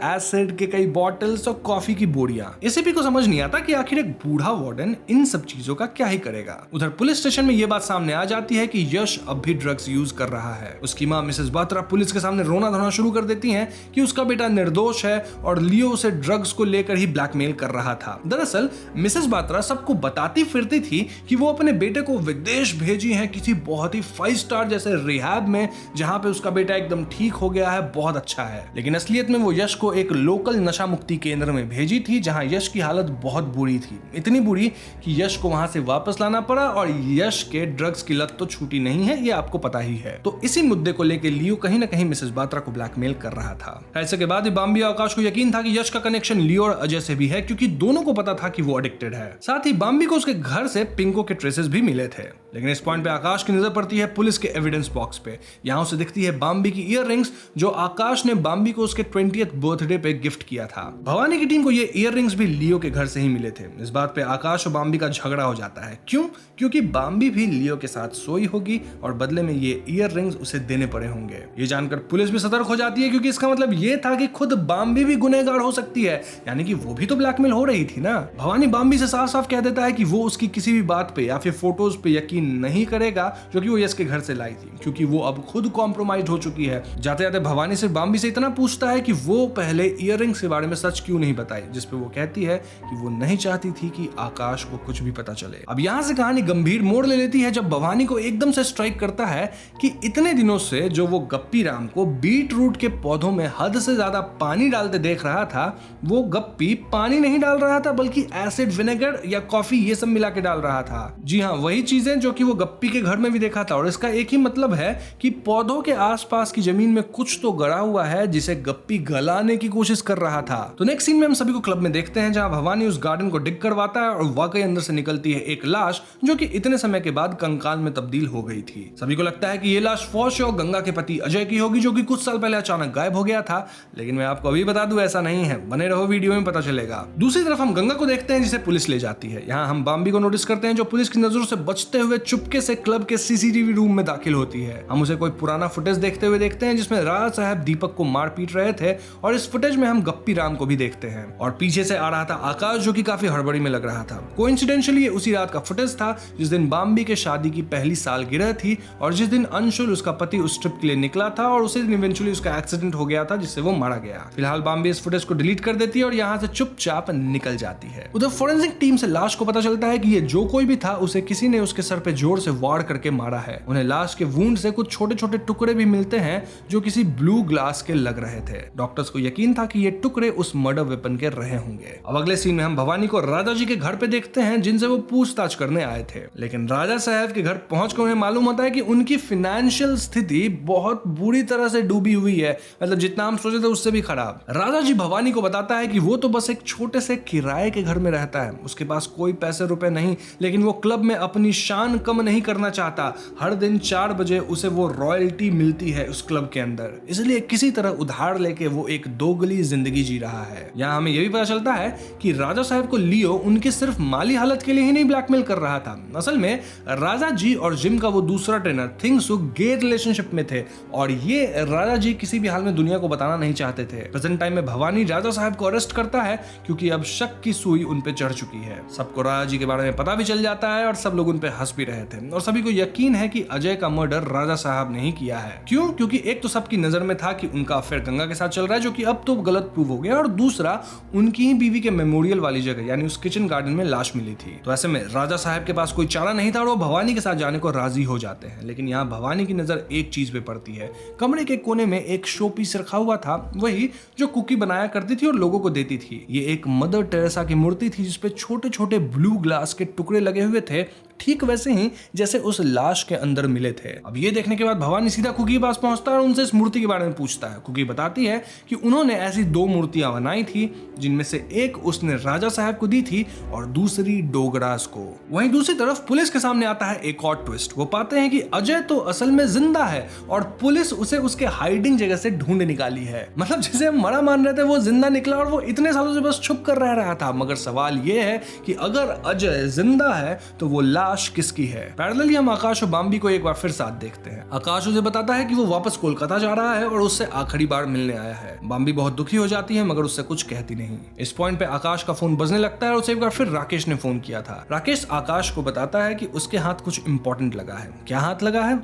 एसिड के कई बॉटल्स और कॉफी की बोरियां। एसीपी को समझ नहीं आता कि आखिर एक बूढ़ा वार्डन इन सब चीजों का क्या ही करेगा। उधर पुलिस स्टेशन में ये बात सामने आ जाती है कि यश अब भी ड्रग्स यूज कर रहा है। उसकी मां मिसेस बात्रा पुलिस के सामने रोना धोना शुरू कर देती हैं कि उसका बेटा निर्दोष है और लियो उसे ड्रग्स को लेकर ही ब्लैकमेल कर रहा था। दरअसल मिसेस बात्रा सबको बताती फिरती थी कि वो अपने बेटे को विदेश भेजी है किसी बहुत ही 5 स्टार जैसे रिहैब में, जहां पे उसका बेटा एकदम ठीक हो गया है, बहुत अच्छा है। लेकिन असलियत में वो यश को एक लोकल नशा मुक्ति केंद्र में भेजी थी, जहां यश की हालत बहुत बुरी थी, इतनी बुरी कि यश को वहां से वापस लाना पड़ा और यश के ड्रग्स की लत तो छूटी नहीं है, ये आपको पता ही है। तो इसी मुद्दे को लेकर लियो कहीं ना कहीं मिसेस बात्रा को ब्लैकमेल कर रहा था। ऐसे के बाद बॉम्बे और आकाश को यकीन था कि यश का कनेक्शन लियो और अजय से भी है, क्योंकि दोनों को पता था कि वो एडिक्टेड है। साथ ही बॉम्बे को उसके घर से पिंको के ट्रेसेस भी मिले थे। लेकिन इस पॉइंट पे आकाश की नजर पड़ती है पुलिस के एविडेंस बॉक्स पे। यहां उसे दिखती है बॉम्बे की ईयररिंग्स जो आकाश ने बॉम्बे को उसके 20th बर्थडे पे गिफ्ट किया था। भवानी की टीम को ये ईयररिंग्स भी लियो के घर से ही मिले थे। इस बात पे आकाश और बॉम्बे का झगड़ा हो जाता है। क्यों? क्योंकि बॉम्बे भी लियो के साथ सोई होगी और बदले में ये ईयररिंग्स उसे देने पड़े होंगे। ये जानकर पुलिस भी सतर्क हो जाती है, क्योंकि इसका मतलब ये था कि खुद बॉम्बे भी गुनहगार हो सकती है, यानी कि वो भी तो ब्लैकमेल हो रही थी ना। भवानी बॉम्बे से साफ साफ कह देता है कि वो उसकी किसी भी बात पे या फिर फोटोज पे यकीन नहीं करेगा जो कि वो यश के घर से लाई थी, क्योंकि वो अब खुद कॉम्प्रोमाइज हो चुकी है। जाते जाते भवानी से बॉम्बे से इतना पूछता है कि वो पहले ईयररिंग्स के बारे में सच क्यों नहीं बताई, जिसपे वो कहती है कि वो नहीं चाहती थी कि आकाश को कुछ भी पता चले। अब यहाँ से कहानी गंभीर मोड़ ले लेती है जब भवानी को एकदम से स्ट्राइक करता है कि इतने दिनों से जो वो गप्पी राम को बीट रूट के पौधों में हद से ज्यादा पानी डालते देख रहा था, वो गप्पी पानी नहीं डाल रहा था बल्कि एसिड, विनेगर या कॉफी ये सब मिला के डाल रहा था। जी हाँ, वही चीजें जो कि वो गप्पी के घर में भी देखा था। और इसका एक ही मतलब है कि पौधों के आसपास की जमीन में कुछ तो गड़ा हुआ है जिसे गप्पी गलाने की कोशिश कर रहा था। तो नेक्स्ट सीन में हम सभी को क्लब में देखते हैं जहां भवानी उस गार्डन को डिग करवाता है और वाकई अंदर से निकलती है एक लाश जो कि इतने समय के बाद कंकाल में तब्दील हो गई थी। सभी को लगता है कि ये लाश फॉर श्योर गंगा के पति अजय की होगी, जो कि कुछ साल पहले अचानक गायब हो गया था। लेकिन मैं आपको अभी बता दूं ऐसा नहीं है, बने रहो वीडियो में पता चलेगा। दूसरी तरफ हम गंगा को देखते हैं जिसे पुलिस ले जाती है। यहाँ हम बॉम्बे को नोटिस करते हैं जो पुलिस की नजरों से बचते हुए चुपके से क्लब के सीसीटीवी रूम में दाखिल होती है। हम उसे कोई पुराना फुटेज देखते हुए देखते हैं जिसमें राजा साहब दीपक को मार पीट रहे थे और इस फुटेज में हम गप्पी राम को भी देखते हैं और पीछे से आ रहा था आकाश जो कि काफी हड़बड़ी में लग रहा था। कोइंसिडेंशियली ये उसी रात का फुटेज था जिस दिन बॉम्बे के शादी की पहली सालगिरह थी और जिस दिन अंशुल उसका पति उस ट्रिप के लिए निकला था और उसी दिन इवेंचुअली उसका एक्सीडेंट हो गया था जिससे वो मारा गया। फिलहाल बॉम्बे इस फुटेज को डिलीट कर देती है और यहाँ से चुपचाप निकल जाती है। उधर फोरेंसिक टीम से लाश को पता चलता है कि ये जो कोई भी था उसे किसी ने उसके सर पे जोर से वार करके मारा है। उन्हें लाश के वुंड से कुछ छोटे छोटे टुकड़े भी मिलते हैं जो किसी ब्लू ग्लास के लग रहे थे। डॉक्टर्स को यकीन था कि ये टुकड़े उस मर्डर वेपन के रहे होंगे। अब अगले सीन में हम भवानी को राजा जी के घर पे देखते हैं जिनसे वो पूछताछ करने आए थे। लेकिन राजा साहब के घर पहुंचकर उन्हें मालूम होता है कि उनकी फाइनेंशियल स्थिति बहुत बुरी तरह से डूबी हुई है, मतलब जितना हम सोचे थे उससे भी खराब। राजा जी भवानी को बताता है कि वो तो बस एक छोटे से किराए के घर में रहता है, उसके पास कोई पैसे रुपए नहीं, लेकिन वो क्लब में अपनी शान कम नहीं करना चाहता। हर दिन 4 बजे उसे वो रॉयल्टी मिलती है उस क्लब के अंदर, इसलिए किसी तरह उधार लेके वो एक दोगली जिंदगी जी रहा है। यहाँ हमें यह भी पता चलता है कि राजा साहब को लियो उनकी सिर्फ माली हालत के लिए ही नहीं ब्लैकमेल कर रहा था। असल में राजा जी और जिम का वो दूसरा ट्रेनर थिंगसुक गे रिलेशनशिप में थे और ये राजा जी किसी भी हाल में दुनिया को बताना नहीं चाहते थे। प्रेजेंट टाइम में भवानी राजा साहब को अरेस्ट करता है क्योंकि अब शक की सुई उन पे चढ़ चुकी है। सबको राजा जी के बारे में पता भी चल जाता है और सब लोग उन पे हंस भी रहे थे और सभी को यकीन है कि अजय का मर्डर राजा साहब ने ही किया है। क्यों? क्योंकि एक तो सबकी नजर में था कि उनका अफेयर गंगा के साथ चल रहा है जो कि अब तो गलत प्रूव हो गया और दूसरा उनकी ही बीवी के मेमोरियल वाली जगह यानी उस किचन गार्डन में लाश मिली थी। तो ऐसे में राजा साहब के पास कोई चारा नहीं था और वो भवानी के साथ जाने को राजी हो जाते हैं। लेकिन यहाँ भवानी की नजर एक चीज पे पड़ती है। कमरे के कोने में एक शो पीस रखा हुआ था, वही जो कुकी बनाया करती थी और लोगों को देती थी। ये एक मदर टेरेसा की मूर्ति थी जिसपे छोटे छोटे ब्लू ग्लास के टुकड़े लगे हुए थे, ठीक वैसे ही जैसे उस लाश के अंदर मिले थे। अब ये देखने के बाद भवानी सीधा कुकी के पास पहुंचता है और उनसे इस मूर्ति के बारे में पूछता है। कुकी बताती है कि उन्होंने ऐसी 2 मूर्तियां बनाई थी जिनमें से एक उसने राजा साहब को दी थी और दूसरी डोगरास को। वहीं दूसरी तरफ पुलिस के सामने आता है एक और ट्विस्ट। वो पाते हैं कि अजय तो असल में जिंदा है और पुलिस उसे उसके हाइडिंग जगह से ढूंढ निकाली है। मतलब जिसे हम मरा मान रहे थे वो जिंदा निकला और वो इतने सालों से बस छुप कर रह रहा था। मगर सवाल ये है कि अगर अजय जिंदा है तो वो लाश किसकी है। पैरेलली हम आकाश और बाम्बी को एक बार फिर साथ देखते हैं। आकाश उसे बताता है कि वो वापस कोलकाता जा रहा है और उससे आखिरी बार मिलने आया है। बाम्बी बहुत दुखी हो जाती है मगर उससे कुछ कहती नहीं। इस पॉइंट पे आकाश का फोन बजने लगता है और उसे एक बार फिर राकेश ने फोन किया था। राकेश आकाश को बताता है कि उसके हाथ कुछ इंपॉर्टेंट लगा है। क्या हाथ लगा है?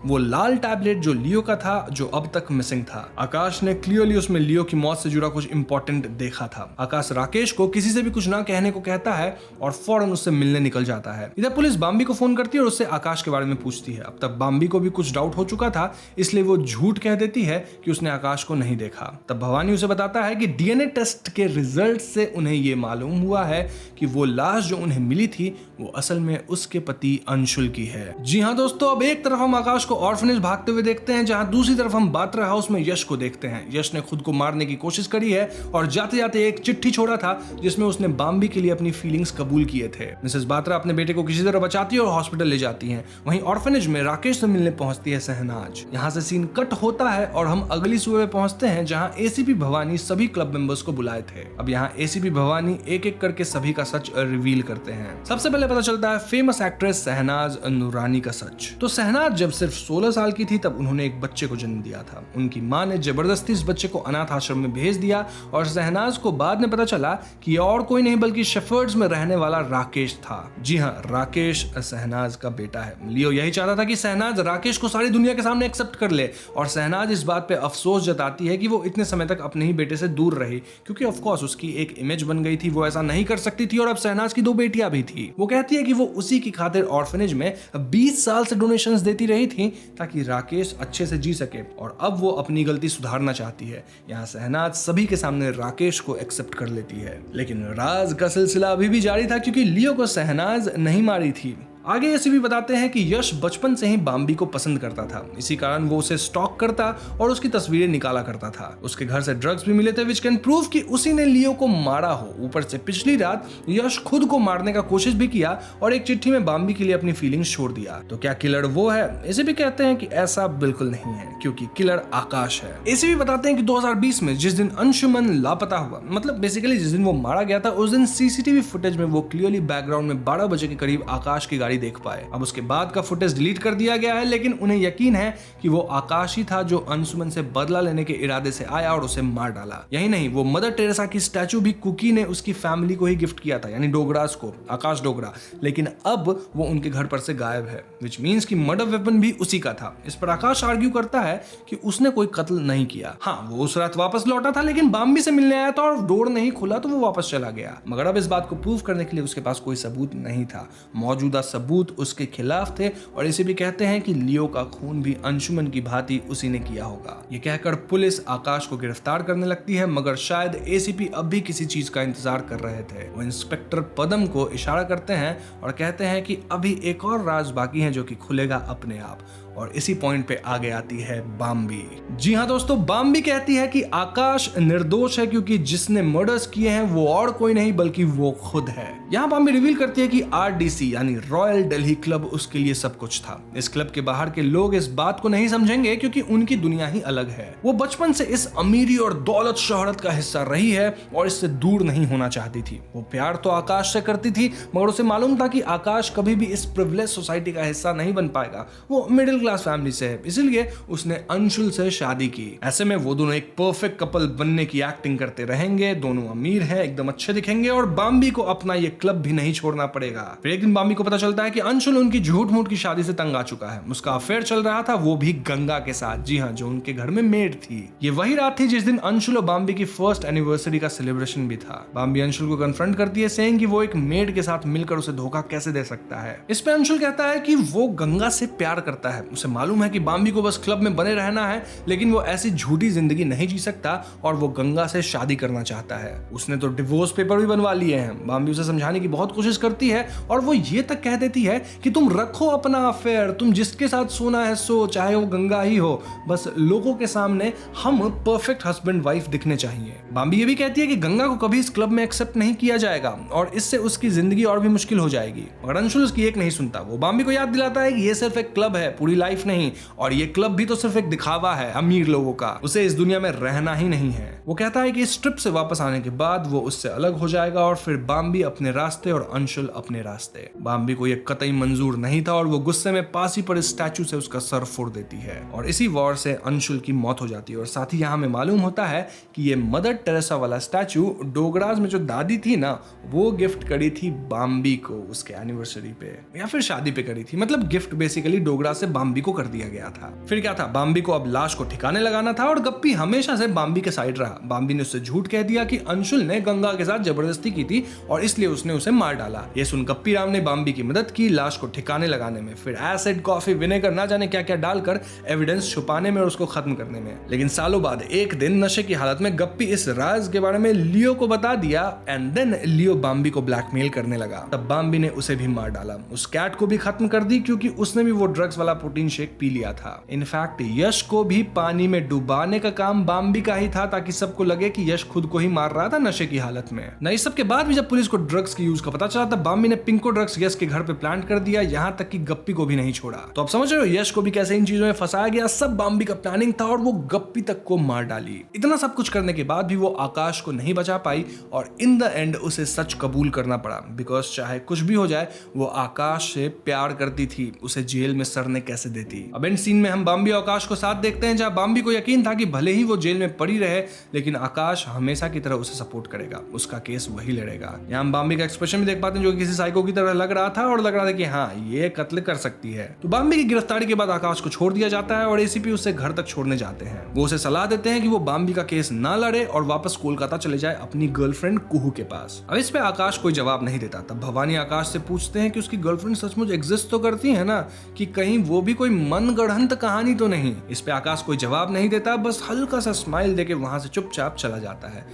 वो लाल टैबलेट जो लियो का था, जो अब तक मिसिंग था। आकाश ने क्लियरली उसमें लियो की मौत से जुड़ा कुछ इंपॉर्टेंट देखा था। आकाश राकेश को किसी से भी कुछ ना कहने को कहता है और फौरन उससे मिलने निकल जाता है। इधर पुलिस बाम्बी को फोन करती है और उससे आकाश के बारे में पूछती है। अब तक बाम्बी को भी कुछ डाउट हो चुका था, इसलिए वो झूठ कह देती है कि उसने आकाश को नहीं देखा। तब भवानी उसे बताता है कि डीएनए टेस्ट के रिजल्ट से उन्हें यह मालूम हुआ है कि वो लाश जो उन्हें मिली थी वो असल में उसके पति अंशुल की है। जी हाँ दोस्तों, अब एक तरफ हम आकाश को ऑर्फनेज भागते हुए देखते हैं, जहां दूसरी तरफ हम बात्रा हाउस में यश को देखते हैं। यश ने खुद को मारने की कोशिश करी है और जाते जाते एक चिट्ठी छोड़ा था जिसमें उसने बाम्बी के लिए अपनी फीलिंग्स कबूल किए थे। मिसेस बात्रा अपने बेटे को किसी तरह बचाती है और हॉस्पिटल ले जाती हैं। वहीं ऑर्फनेज में राकेश से मिलने पहुंचती है शहनाज। यहाँ से सीन कट होता है और हम अगली सुबह पहुंचते हैं जहां एसीपी भवानी सभी क्लब मेंबर्स को बुलाए थे। अब यहाँ एसीपी भवानी एक एक करके सभी का सच रिवील करते हैं। सबसे पहले पता चलता है फेमस एक्ट्रेस शहनाज नूरानी का सच। तो शहनाज जब सिर्फ 16 साल की थी तब उन्होंने एक बच्चे को जन्म दिया था। उनकी माँ ने जबरदस्ती इस बच्चे को अनाथ आश्रम में भेज दिया और शहनाज को बाद में पता चला कि और कोई नहीं बल्कि शेफर्ड्स में रहने वाला राकेश था। जी हाँ, राकेश शहनाज का बेटा है। लियो यही चाहता था कि शहनाज राकेश को सारी दुनिया के सामने एक्सेप्ट कर ले और शहनाज इस बात पे अफसोस जताती है कि वो इतने समय तक अपने ही बेटे से दूर रही, क्योंकि ऑफ कोर्स उसकी एक इमेज बन गई थी, वो ऐसा नहीं कर सकती थी और अब शहनाज की 2 बेटियां भी थी। वो कहती है कि वो उसी की खातिर ऑर्फनेज में 20 साल से डोनेशंस देती रही थी ताकि राकेश अच्छे से जी सके और अब वो अपनी गलती सुधारना चाहती है। यहाँ शहनाज सभी के सामने राकेश को एक्सेप्ट कर लेती है, लेकिन राज का सिलसिला अभी भी जारी था क्योंकि लियो को शहनाज नहीं मारी थी। आगे ऐसे भी बताते हैं कि यश बचपन से ही बाम्बी को पसंद करता था, इसी कारण वो उसे स्टॉक करता और उसकी तस्वीरें निकाला करता था। उसके घर से ड्रग्स भी मिले थे विच कैन प्रूव कि उसी ने लियो को मारा हो। ऊपर से पिछली रात यश खुद को मारने का कोशिश भी किया और एक चिट्ठी में बाम्बी के लिए अपनी फीलिंग्स छोड़ दिया। तो क्या किलर वो है? ऐसे भी कहते हैं कि ऐसा बिल्कुल नहीं है क्योंकि किलर आकाश है। ऐसे भी बताते हैं कि 2020 में जिस दिन अंशुमन लापता हुआ, मतलब बेसिकली जिस दिन वो मारा गया था, उस दिन सीसीटीवी फुटेज में वो क्लियरली बैकग्राउंड में 12 बजे के करीब आकाश की गाड़ी देख पाए। अब उसके बाद का फुटेज डिलीट कर दिया गया है, लेकिन उन्हें यकीन है कि वो आकाश ही था जो अंशुमन से बदला लेने के इरादे से आया और उसे मार डाला। यही नहीं, वो मदर टेरेसा की स्टैचू भी कुकी ने उसकी फैमिली को ही गिफ्ट किया था, यानी डोगरास को, आकाश डोगरा, लेकिन अब वो उनके घर पर से गायब है, विच मीन्स कि मर्डर वेपन भी उसी का था। इस पर आकाश आर्ग्यू करता है कि उसने कोई कत्ल नहीं किया। हाँ, वो उस रात वापस लौटा था लेकिन बाम्बी से मिलने आया था और डोर नहीं खुला तो वो वापस चला गया। मगर अब इस बात को प्रूव करने के लिए उसके पास कोई सबूत नहीं था। मौजूदा सबूत उसके खिलाफ थे और इसे भी कहते हैं कि लियो का खून भी अंशुमन की भांति उसी ने किया होगा। ये कहकर पुलिस आकाश को गिरफ्तार करने लगती है, मगर शायद एसीपी अब भी किसी चीज का इंतजार कर रहे थे। वो इंस्पेक्टर पदम को इशारा करते हैं और कहते हैं कि अभी एक और राज बाकी है जो कि खुलेगा अपने आप। और इसी पॉइंट पे आगे आती है बाम्बी। जी हाँ दोस्तों, बाम्बी कहती है कि आकाश निर्दोष है क्योंकि जिसने मर्डर्स किए हैं वो और कोई नहीं बल्कि वो खुद है। यहाँ बाम्बी रिवील करती है कि आरडीसी यानी रॉयल दिल्ली क्लब उसके लिए सब कुछ था। इस क्लब के बाहर के लोग इस बात को नहीं समझेंगे क्योंकि उनकी दुनिया ही अलग है। वो बचपन से इस अमीरी और दौलत शोहरत का हिस्सा रही है और इससे दूर नहीं होना चाहती थी। वो प्यार तो आकाश से करती थी मगर उसे मालूम था कि आकाश कभी भी इस प्रिविलेज सोसाइटी का हिस्सा नहीं बन पाएगा। वो मिडिल क्लास फैमिली से है, इसलिए उसने अंशुल से शादी की। ऐसे में वो दोनों एक परफेक्ट कपल बनने की एक्टिंग करते रहेंगे। दोनों अमीर हैं, एकदम अच्छे दिखेंगे और बाम्बी को अपना ये क्लब भी नहीं छोड़ना पड़ेगा। फिर एक दिन बाम्बी को पता चलता है कि अंशुल उनकी झूठ मूठ की शादी से तंग आ चुका है। उसका अफेयर चल रहा था, वो भी गंगा के साथ। जी हाँ, जो उनके घर में मेड थी। ये वही रात थी जिस दिन अंशुल और बाम्बी की फर्स्ट एनिवर्सरी का सेलिब्रेशन भी था। बाम्बी अंशुल को कन्फ्रंट करती है सेइंग कि वो एक मेड के साथ मिलकर उसे धोखा कैसे दे सकता है। इस पे अंशुल कहता है कि वो गंगा से प्यार करता है। उसे मालूम है कि बाम्बी को बस क्लब में बने रहना है, लेकिन वो ऐसी झूठी जिंदगी नहीं जी सकता और वो गंगा से शादी करना चाहता है। उसने तो डिवोर्स पेपर भी बनवा लिए हैं। बाम्बी उसे समझाने की बहुत कोशिश करती है और वो ये तक कह देती है कि तुम रखो अपना अफेयर, तुम जिसके साथ सोना है सो, चाहे वो गंगा ही हो, बस लोगों के सामने हम परफेक्ट हस्बैंड वाइफ दिखने चाहिए। बाम्बी ये भी कहती है कि गंगा को कभी इस क्लब में एक्सेप्ट नहीं किया जाएगा और इससे उसकी जिंदगी और भी मुश्किल हो जाएगी। मगर अंशुल उसकी एक नहीं सुनता। वो बाम्बी को याद दिलाता है कि ये सिर्फ एक क्लब है, पूरी लाइफ नहीं, और ये क्लब भी तो सिर्फ एक दिखावा है अमीर लोगों का, उसे इस दुनिया में रहना ही नहीं है। वो कहता है कि इस ट्रिप से वापस आने के बाद वो उससे अलग हो जाएगा और फिर बाम्बी अपने रास्ते और अंशुल अपने रास्ते। बाम्बी को ये कतई मंजूर नहीं था और वो गुस्से में पास ही पर स्टैचू से उसका सर फोड़ देती है और इसी वॉर से अंशुल की मौत हो जाती है। और साथ ही यहाँ हमें मालूम होता है कि ये मदर टेरेसा वाला स्टैचू डोगराज में जो दादी थी ना, वो गिफ्ट करी थी बाम्बी को उसके एनिवर्सरी पे या फिर शादी पे करी थी। मतलब गिफ्ट बेसिकली डोगरा से बाम्बी को कर दिया गया था। फिर क्या था, बाम्बी को अब लाश को ठिकाने लगाना था और गप्पी हमेशा से बाम्बी के साइड रहा। बाम्बी ने उससे झूठ कह दिया कि अंशुल ने गंगा के साथ जबरदस्ती की थी और इसलिए उसने उसे मार डाला। ये सुन गप्पी राम ने बाम्बी की मदद की लाश को ठिकाने लगाने में, फिर एसिड, कॉफी, विनेगर, ना जाने क्या क्या डालकर एविडेंस छुपाने में और उसको खत्म करने में। लेकिन सालों बाद एक दिन नशे की हालत में गप्पी इस राज के बारे में लियो को बता दिया एंड देन लियो बाम्बी को ब्लैकमेल करने लगा। तब बाम्बी ने उसे भी मार डाला, उस कैट को भी खत्म कर दी क्योंकि उसने भी वो ड्रग्स वाला प्रोटीन शेक पी लिया था। इनफैक्ट यश को भी पानी में डुबाने का काम बाम्बी का ही था ताकि सबको लगे कि यश खुद को ही मार रहा था नशे की हालत में। न इस सब के बाद भी जब पुलिस को ड्रग्स के यूज का पता चला तब बाम्बी ने पिंको ड्रग्स यश के घर पे प्लांट कर दिया, यहाँ तक कि गप्पी को भी नहीं छोड़ा। तो अब समझ रहे हो यश को भी कैसे इन चीजों में फंसाया गया। सब बाम्बी का प्लानिंग था और वो गप्पी तक को मार डाली। इतना सब कुछ करने के बाद भी वो आकाश को नहीं बचा पाई और इन द एंड उसे सच कबूल करना पड़ा बिकॉज चाहे कुछ भी हो जाए वो आकाश से प्यार करती थी। उसे जेल में सरने कैसे देती। अब एंड सीन में हम बाम्बी और आकाश को साथ देखते हैं जहां बाम्बी को यकीन था कि भले ही वो जेल में पड़ी रहे लेकिन आकाश हमेशा की तरह उसे सपोर्ट करेगा, उसका केस वही लड़ेगा। यहाँ हम बाम्बी का एक्सप्रेशन भी देख पाते हैं जो किसी साइको की तरह लग रहा था और लग रहा था कि हाँ ये कत्ल कर सकती है। तो बाम्बी की गिरफ्तारी के बाद आकाश को छोड़ दिया जाता है और एसीपी उसे घर तक छोड़ने जाते हैं। वो उसे सलाह देते हैं कि वो बाम्बी का केस ना लड़े और वापस कोलकाता चले जाए अपनी गर्लफ्रेंड कुहू के पास। अब इस पे आकाश कोई जवाब नहीं देता। तब भवानी आकाश से पूछते हैं कि उसकी गर्लफ्रेंड सचमुच एग्जिस्ट तो करती है ना, कि कहीं वो भी कोई मनगढ़ंत कहानी तो नहीं। इस पे आकाश कोई जवाब नहीं देता, बस हल्का सा स्माइल देके वहां से चुपचाप चला जाता है।